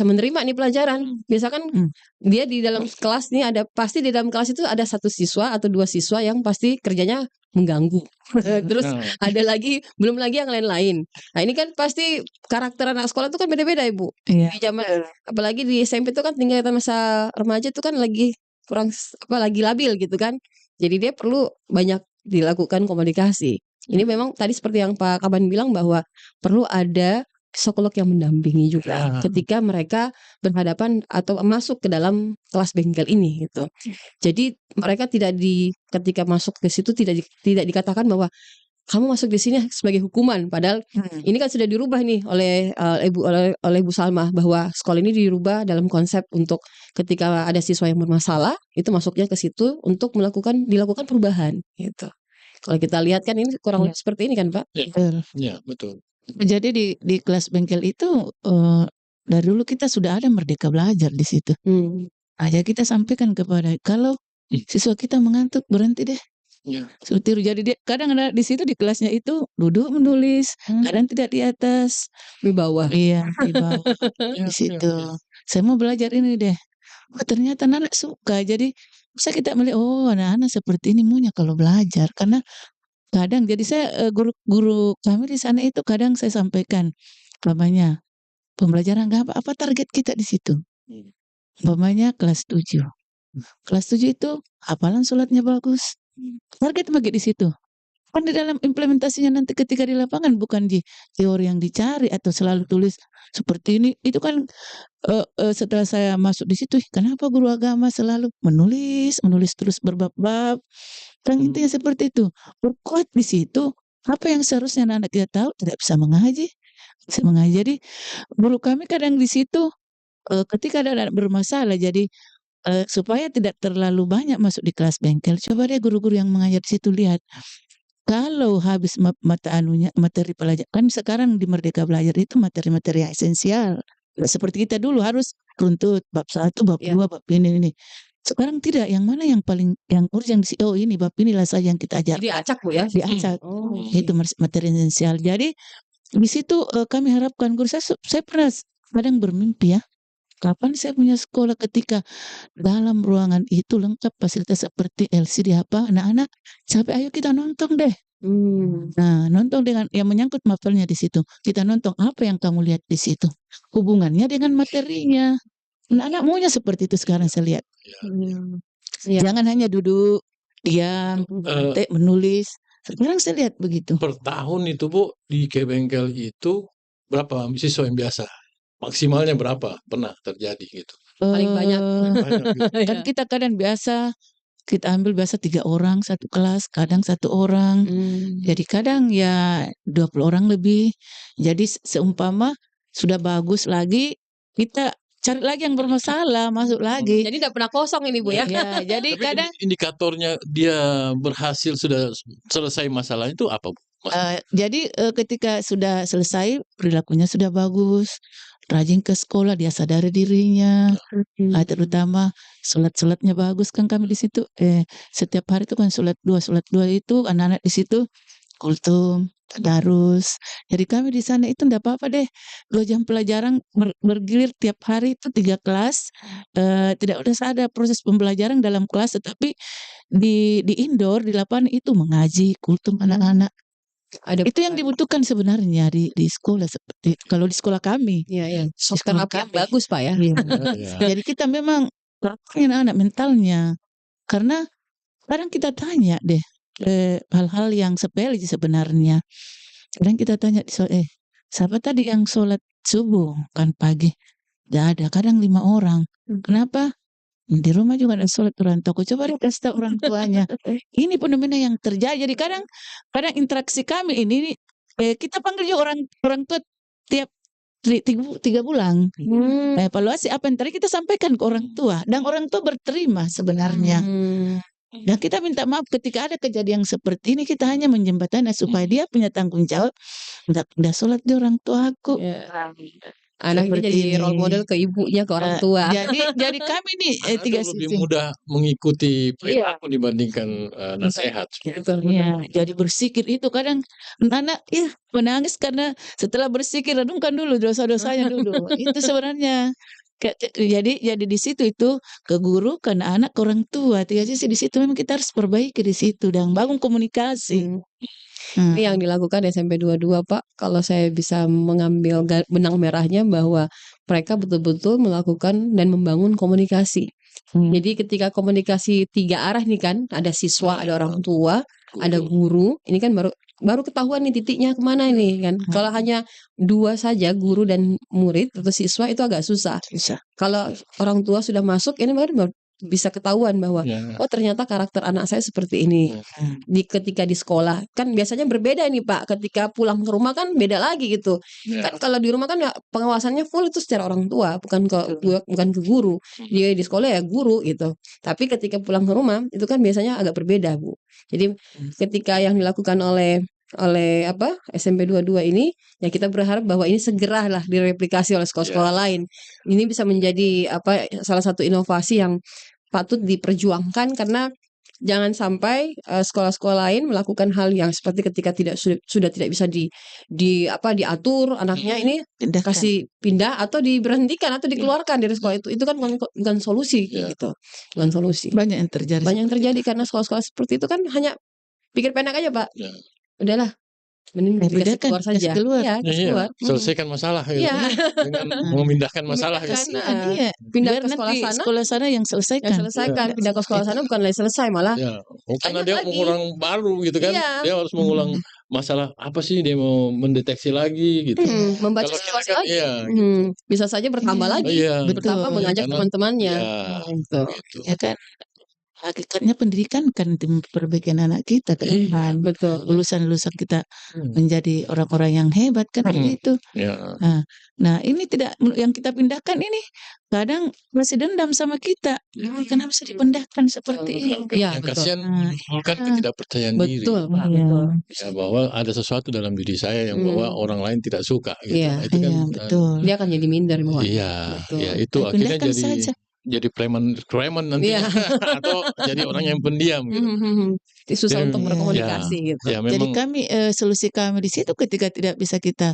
menerima nih pelajaran. Biasakan dia di dalam kelas nih pasti di dalam kelas itu ada 1 siswa atau 2 siswa yang pasti kerjanya mengganggu. Terus ada lagi, belum lagi yang lain-lain. Nah ini kan pasti karakter anak sekolah itu kan beda-beda Ibu. Di zaman, apalagi di SMP itu kan tingkatan masa remaja itu kan lagi lagi labil gitu kan. Jadi dia perlu banyak dilakukan komunikasi. Ini memang tadi seperti yang Pak Kaban bilang bahwa perlu ada psikolog yang mendampingi juga ketika mereka berhadapan atau masuk ke dalam kelas bengkel ini gitu. Jadi mereka ketika masuk ke situ tidak dikatakan bahwa kamu masuk di sini sebagai hukuman, padahal ini kan sudah dirubah nih oleh Ibu Salma bahwa sekolah ini dirubah dalam konsep untuk ketika ada siswa yang bermasalah itu masuknya ke situ untuk dilakukan perubahan gitu. Kalau kita lihat kan ini kurang lebih seperti ini kan Pak? Iya betul. Jadi di kelas bengkel itu dari dulu kita sudah ada Merdeka Belajar di situ. Nah, jadi kita sampaikan kepada kalau siswa kita mengantuk berhenti deh. Suruh tiru. Jadi dia kadang ada di situ di kelasnya itu duduk menulis, kadang tidak di atas, di bawah. Iya, di bawah. Di situ. Saya mau belajar ini deh. Oh, ternyata anak suka. Jadi bisa kita melihat anak-anak seperti ini maunya kalau belajar karena kadang jadi saya guru kami di sana itu kadang saya sampaikan umpamanya pembelajaran apa target kita di situ. Umpamanya kelas 7. Kelas 7 itu hafalan sholatnya bagus. Target bagi di situ. Kan di dalam implementasinya nanti ketika di lapangan bukan di teori yang dicari atau selalu tulis seperti ini. Itu kan setelah saya masuk di situ, kenapa guru agama selalu menulis terus berbab-bab. Kan intinya seperti itu. Perkuat di situ apa yang seharusnya anak-anak kita tahu, tidak bisa mengaji. Jadi guru kami kadang di situ ketika ada anak bermasalah, jadi supaya tidak terlalu banyak masuk di kelas bengkel, coba deh guru-guru yang mengajar di situ lihat. Kalau habis materi pelajaran, kan sekarang di Merdeka Belajar itu materi-materi yang esensial. Seperti kita dulu harus runtut bab 1, bab 2, bab ini. Sekarang tidak, yang mana yang paling urgent, oh ini bab inilah saja yang kita ajar. Jadi acak Bu ya? Diacak. Itu materi esensial. Jadi di situ kami harapkan guru, saya pernah kadang bermimpi ya, kapan saya punya sekolah ketika dalam ruangan itu lengkap fasilitas seperti LCD apa, anak-anak sampai ayo kita nonton deh. Nah, nonton dengan yang menyangkut mapelnya di situ. Kita nonton apa yang kamu lihat di situ. Hubungannya dengan materinya. Anak-anak maunya seperti itu sekarang saya lihat. Jangan hanya duduk, diam, menulis. Sekarang saya lihat begitu. Per tahun itu Bu, di bengkel itu berapa siswa yang biasa? Maksimalnya berapa pernah terjadi gitu? Paling banyak. Kan kita kadang biasa kita ambil biasa 3 orang satu kelas, kadang 1 orang. Jadi kadang ya 20 orang lebih. Jadi seumpama sudah bagus lagi, kita cari lagi yang bermasalah, masuk lagi. Jadi tidak pernah kosong ini Bu ya. Ya, jadi Tapi kadang indikatornya dia berhasil sudah selesai masalah itu apa Bu? jadi ketika sudah selesai, perilakunya sudah bagus, rajin ke sekolah, dia sadari dirinya, terutama sholat-sholatnya bagus kan kami di situ. Setiap hari itu kan sholat dua itu anak-anak di situ kultum, tadarus. Jadi kami di sana itu enggak apa-apa deh. 2 jam pelajaran bergilir tiap hari itu 3 kelas. Tidak usah ada proses pembelajaran dalam kelas, tetapi di indoor, di lapangan itu mengaji, kultum anak-anak. Itu yang dibutuhkan sebenarnya di sekolah seperti itu. Kalau di sekolah kami. Iya. Sistem yang bagus Pak ya. Jadi kita memang anak-anak mentalnya. Karena kadang kita tanya deh hal-hal yang sepele sebenarnya. Kadang kita tanya siapa tadi yang sholat subuh kan pagi? Tidak ada. Kadang 5 orang. Kenapa? Di rumah juga ada sholat orang tua. Coba deh kasih tahu orang tuanya. Ini fenomena yang terjadi. Jadi kadang interaksi kami ini kita panggil juga orang tua tiap 3 bulan. Evaluasi apa yang tadi kita sampaikan ke orang tua, dan orang tua berterima sebenarnya. Dan kita minta maaf ketika ada kejadian seperti ini, kita hanya menjembatani supaya dia punya tanggung jawab. Udah sholat di orang tua aku. Anaknya jadi role model ke ibunya, ke orang tua. Jadi kami nih 3 sisi. Lebih mudah mengikuti perilaku dibandingkan nasihat. Iya, jadi bersikir itu kadang anak menangis karena setelah bersikir renungkan dulu dosa-dosanya dulu. Itu sebenarnya. Jadi di situ itu ke guru, ke anak-anak, ke orang tua. 3 sisi di situ memang kita harus perbaiki di situ dan bangun komunikasi. Ini yang dilakukan SMP 22 Pak, kalau saya bisa mengambil benang merahnya bahwa mereka betul-betul melakukan dan membangun komunikasi. Jadi ketika komunikasi 3 arah nih kan, ada siswa, ada orang tua, ada guru, ini kan baru ketahuan nih titiknya kemana ini kan. Kalau hanya 2 saja, guru dan murid atau siswa, itu agak susah. Kalau orang tua sudah masuk, ini baru bisa ketahuan bahwa oh ternyata karakter anak saya seperti ini. Ketika di sekolah kan biasanya berbeda nih Pak, ketika pulang ke rumah kan beda lagi gitu. Kan kalau di rumah kan pengawasannya full itu secara orang tua, bukan ke guru. Dia di sekolah ya guru gitu. Tapi ketika pulang ke rumah itu kan biasanya agak berbeda Bu. Jadi ketika yang dilakukan oleh SMP 22 ini, ya kita berharap bahwa ini segeralah direplikasi oleh sekolah-sekolah lain. Ini bisa menjadi salah satu inovasi yang patut diperjuangkan, karena jangan sampai sekolah-sekolah lain melakukan hal yang seperti ketika sudah tidak bisa diatur anaknya, ini kasih pindah atau diberhentikan atau dikeluarkan dari sekolah itu kan bukan solusi gitu. Bukan solusi. Banyak yang terjadi karena sekolah-sekolah seperti itu kan hanya pikir pendek aja Pak. Udahlah Mending dikasih bedakan, keluar kasih saja. keluar. Iya, kasih keluar. Selesaikan masalah gitu. Iya. Dengan memindahkan masalah gitu. Kasihan, iya. Pindah Biar ke sekolah nanti sana, sekolah sana yang yang selesaikan. selesaikan. Pindah ke sekolah sana bukan lagi selesai, malah Ya, karena banyak dia lagi. mengulang baru gitu kan. Iya. Dia harus mengulang masalah apa sih dia mau mendeteksi lagi gitu. Membaca Kalau situasi kita kan lagi. iya gitu. Bisa saja bertambah lagi. Iya, Bertambah Betul. mengajak karena teman-temannya. iya Gitu. gitu. Ya kan, hakikatnya pendidikan kan tim perbaikan anak kita ke depan. Betul. Lulusan-lulusan kita menjadi orang-orang yang hebat kan begitu. Ya. Nah, ini tidak yang kita pindahkan ini kadang masih dendam sama kita. Kenapa bisa dipindahkan seperti ini? Iya, Yang betul. kasihan kan ketidakpercayaan diri. Betul, Pak. Iya. Betul. Ya, bahwa ada sesuatu dalam diri saya yang bahwa orang lain tidak suka gitu. Iya. Nah, itu kan Iya, betul. Dia akan jadi minder, Mohon. iya, Betul. ya itu Nah, akhirnya pindahkan saja. jadi preman nantinya atau jadi orang yang pendiam gitu. Susah Jadi, untuk berkomunikasi gitu. Ya Jadi memang kami solusi kami di situ ketika tidak bisa kita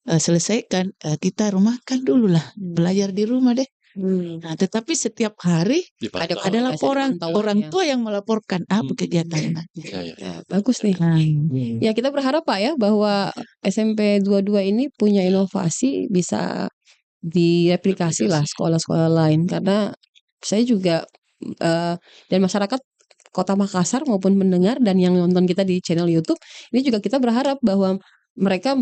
selesaikan, kita rumahkan dulu lah, belajar di rumah deh. Nah, tetapi setiap hari dipantau. ada laporan pantauan, orang ya. tua yang melaporkan apa kegiatan anaknya. Ya, ya. Ya, bagus nih. Nah, Ya, kita berharap Pak ya bahwa SMP 22 ini punya inovasi bisa direplikasi lah sekolah-sekolah lain, karena saya juga dan masyarakat Kota Makassar maupun mendengar dan yang nonton kita di channel YouTube ini juga kita berharap bahwa mereka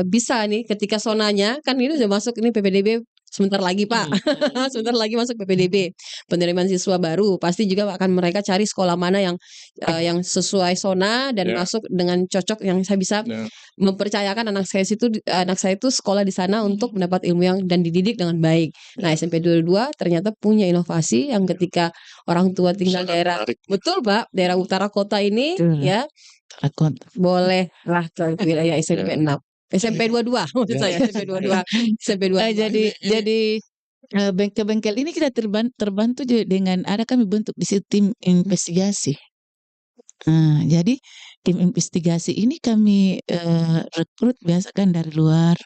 bisa nih ketika zonanya kan ini udah masuk ini PPDB sebentar lagi Pak. Sebentar lagi masuk PPDB, penerimaan siswa baru, pasti juga akan mereka cari sekolah mana yang sesuai zona dan masuk dengan cocok, yang saya bisa mempercayakan anak saya itu sekolah di sana untuk mendapat ilmu yang dan dididik dengan baik. Nah, SMP 22 ternyata punya inovasi yang ketika orang tua tinggal Sangat daerah menarik. betul Pak, daerah utara kota ini Betul. ya takut. boleh lah ke wilayah SMP 6. SMP 22 maksud saya, SMP 22. SMP 22. Jadi bengkel-bengkel ini kita terbantu juga dengan ada kami bentuk di situ tim investigasi. Jadi tim investigasi ini kami rekrut biasa kan dari luar,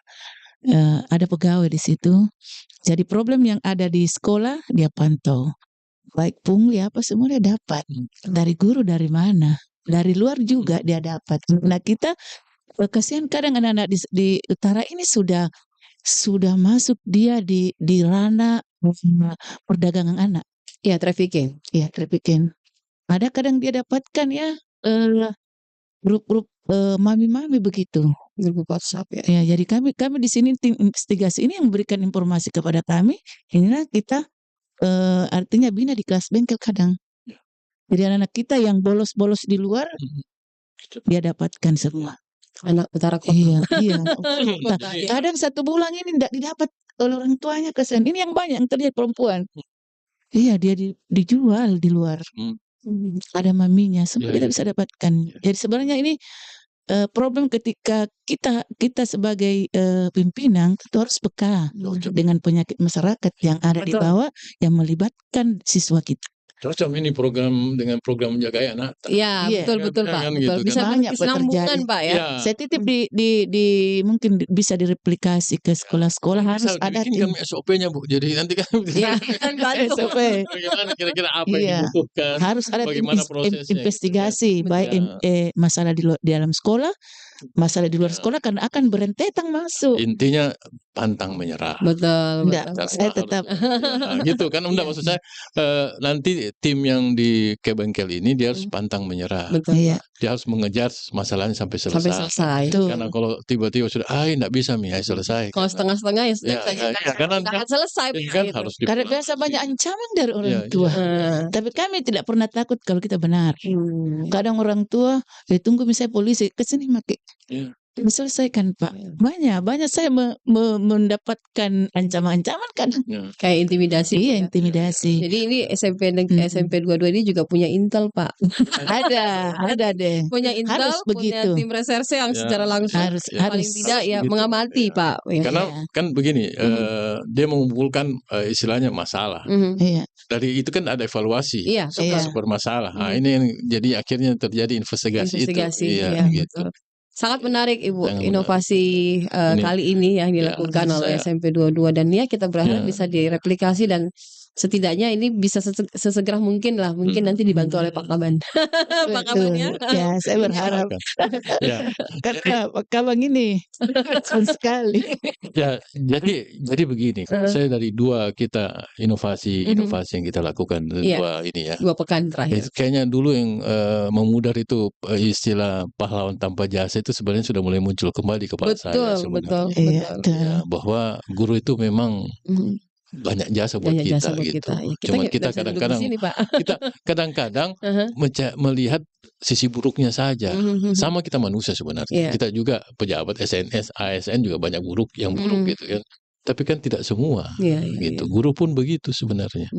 ada pegawai di situ. Jadi problem yang ada di sekolah dia pantau, baik pungli apa semua dia dapat. Dari guru dari mana, dari luar juga dia dapat. Nah, kita kasihan kadang anak-anak di utara ini sudah masuk dia di ranah perdagangan anak. Ya, trafficking. Ya, trafficking. Ada kadang dia dapatkan ya grup-grup mami-mami begitu. Grup WhatsApp ya. Ya, jadi kami di sini tim investigasi ini yang memberikan informasi kepada kami. Inilah kita artinya bina di kelas bengkel kadang. Jadi anak-anak kita yang bolos-bolos di luar dia dapatkan semua. Anak utara kota. Iya. Kadang 1 bulan ini tidak didapat oleh orang tuanya, kasihan. Ini yang banyak yang terlihat perempuan. Iya, dia dijual di luar. Ada maminya, semua tidak bisa dapatkan. Jadi sebenarnya ini problem ketika kita sebagai pimpinan itu harus peka dengan penyakit masyarakat yang ada di bawah yang melibatkan siswa kita. Cocok ini program dengan program menjaga anak. Iya, betul Pak. Kan Betul. gitu Bisa kan. Banyak berkesinambungan Pak ya. Ya. Saya titip di mungkin bisa direplikasi ke sekolah-sekolah, harus ada tim. Kami SOP-nya Bu. Jadi nanti kan Iya, kan bantu. SOP. bagaimana kira-kira apa Iya. yang dibutuhkan. Harus ada tim Bagaimana prosesnya, investigasi gitu baik masalah di dalam sekolah, masalah di luar sekolah, karena akan berentetan masuk. Intinya pantang menyerah. Betul. Enggak, saya tetap gitu kan enggak, maksud saya nanti tim yang di bengkel ini dia harus pantang menyerah. Betul. Iya. Dia harus mengejar masalahnya sampai selesai. Betul. Karena kalau tiba-tiba sudah enggak bisa selesai. Kalau setengah-setengah ya sudah karena akan selesai kan gitu. harus Karena biasa banyak ancaman dari orang Iya, tua. Iya. Tapi kami tidak pernah takut kalau kita benar. Kadang orang tua, tunggu misalnya polisi kesini make. Iya. Diselesaikan Pak. Banyak saya mendapatkan ancaman-ancaman kan. Kayak intimidasi. Iya, ya. intimidasi. Jadi ini SMP 22 ini juga punya intel Pak. Ada deh. Punya intel, Harus punya begitu. tim reserse yang secara langsung paling tidak ya gitu. mengamati Pak. Karena kan begini, dia mengumpulkan istilahnya masalah. Iya. Dari itu kan ada evaluasi. Iya, bermasalah. Nah, ini yang jadi akhirnya terjadi investigasi itu. Iya, gitu. Sangat menarik Ibu Sangat inovasi kali ini yang dilakukan oleh SMP 22 dan ya kita berharap bisa direplikasi dan setidaknya ini bisa sesegera mungkin lah, mungkin nanti dibantu oleh Pak Kaban. Pak Kaban ya. Ya, saya berharap. Ya. Karena Pak Kabang ini keren sekali. Ya, jadi begini, saya dari dua inovasi yang kita lakukan dua ini ya. 2 pekan terakhir. Kayaknya dulu yang memudar itu istilah pahlawan tanpa jasa itu sebenarnya sudah mulai muncul kembali di kepala saya sebenarnya. Betul. Ya, bahwa guru itu memang banyak jasa buat kita gitu. Ya, Cuma kita kadang-kadang melihat sisi buruknya saja. Sama kita manusia sebenarnya. Kita juga pejabat SNS, ASN juga banyak yang buruk gitu kan. Tapi kan tidak semua gitu. Guru pun begitu sebenarnya.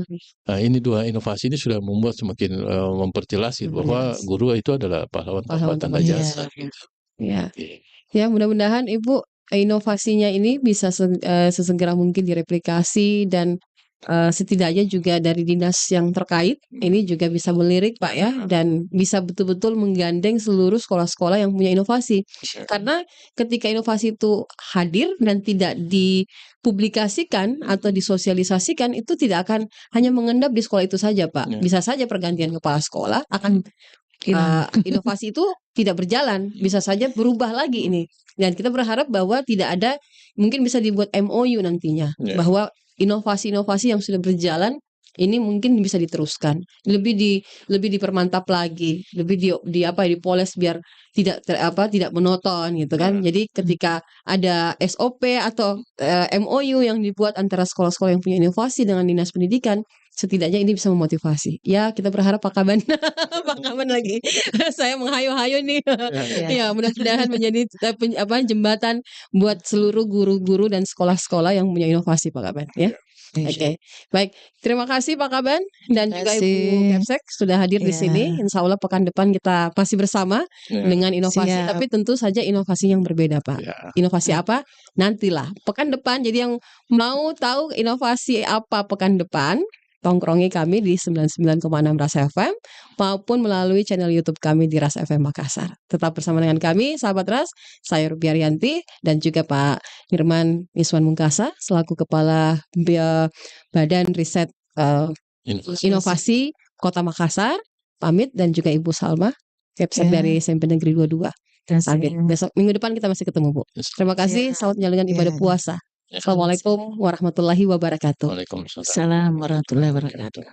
Nah, ini 2 inovasi ini sudah membuat semakin memperjelas gitu, bahwa guru itu adalah pahlawan tanpa jasa gitu. Ya, mudah-mudahan Ibu inovasinya ini bisa sesegera mungkin direplikasi, dan setidaknya juga dari dinas yang terkait ini juga bisa melirik Pak ya, dan bisa betul-betul menggandeng seluruh sekolah-sekolah yang punya inovasi. Karena ketika inovasi itu hadir dan tidak dipublikasikan atau disosialisasikan, itu tidak akan hanya mengendap di sekolah itu saja Pak. Bisa saja pergantian kepala sekolah akan inovasi itu tidak berjalan, bisa saja berubah lagi ini. Dan kita berharap bahwa tidak ada, mungkin bisa dibuat MOU nantinya, bahwa inovasi-inovasi yang sudah berjalan ini mungkin bisa diteruskan, lebih dipermantap lagi, lebih dipoles biar tidak monoton gitu kan. Jadi ketika ada SOP atau MOU yang dibuat antara sekolah-sekolah yang punya inovasi dengan dinas pendidikan, setidaknya ini bisa memotivasi. Ya, kita berharap Pak Kaban Pak Kaban lagi. Saya menghayo-hayo nih. Ya, mudah-mudahan menjadi jembatan buat seluruh guru-guru dan sekolah-sekolah yang punya inovasi Pak Kaban ya. Oke. Baik, terima kasih Pak Kaban dan juga Ibu Kepsek sudah hadir di sini. Insya Allah pekan depan kita masih bersama dengan inovasi, tapi tentu saja inovasi yang berbeda Pak. Inovasi apa? Nantilah pekan depan. Jadi yang mau tahu inovasi apa pekan depan, tongkrongi kami di 99,6 Ras FM maupun melalui channel YouTube kami di Ras FM Makassar. Tetap bersama dengan kami, sahabat Ras, saya Ruby Arianti dan juga Pak Nirman Miswan Mungkasa selaku Kepala Badan Riset Inovasi Kota Makassar, pamit, dan juga Ibu Salma Kepsek dari SMP Negeri 22. Besok minggu depan kita masih ketemu Bu. Terima kasih, selamat menjalankan ibadah puasa. Assalamualaikum warahmatullahi wabarakatuh. Waalaikumsalam. Assalamualaikum warahmatullahi wabarakatuh.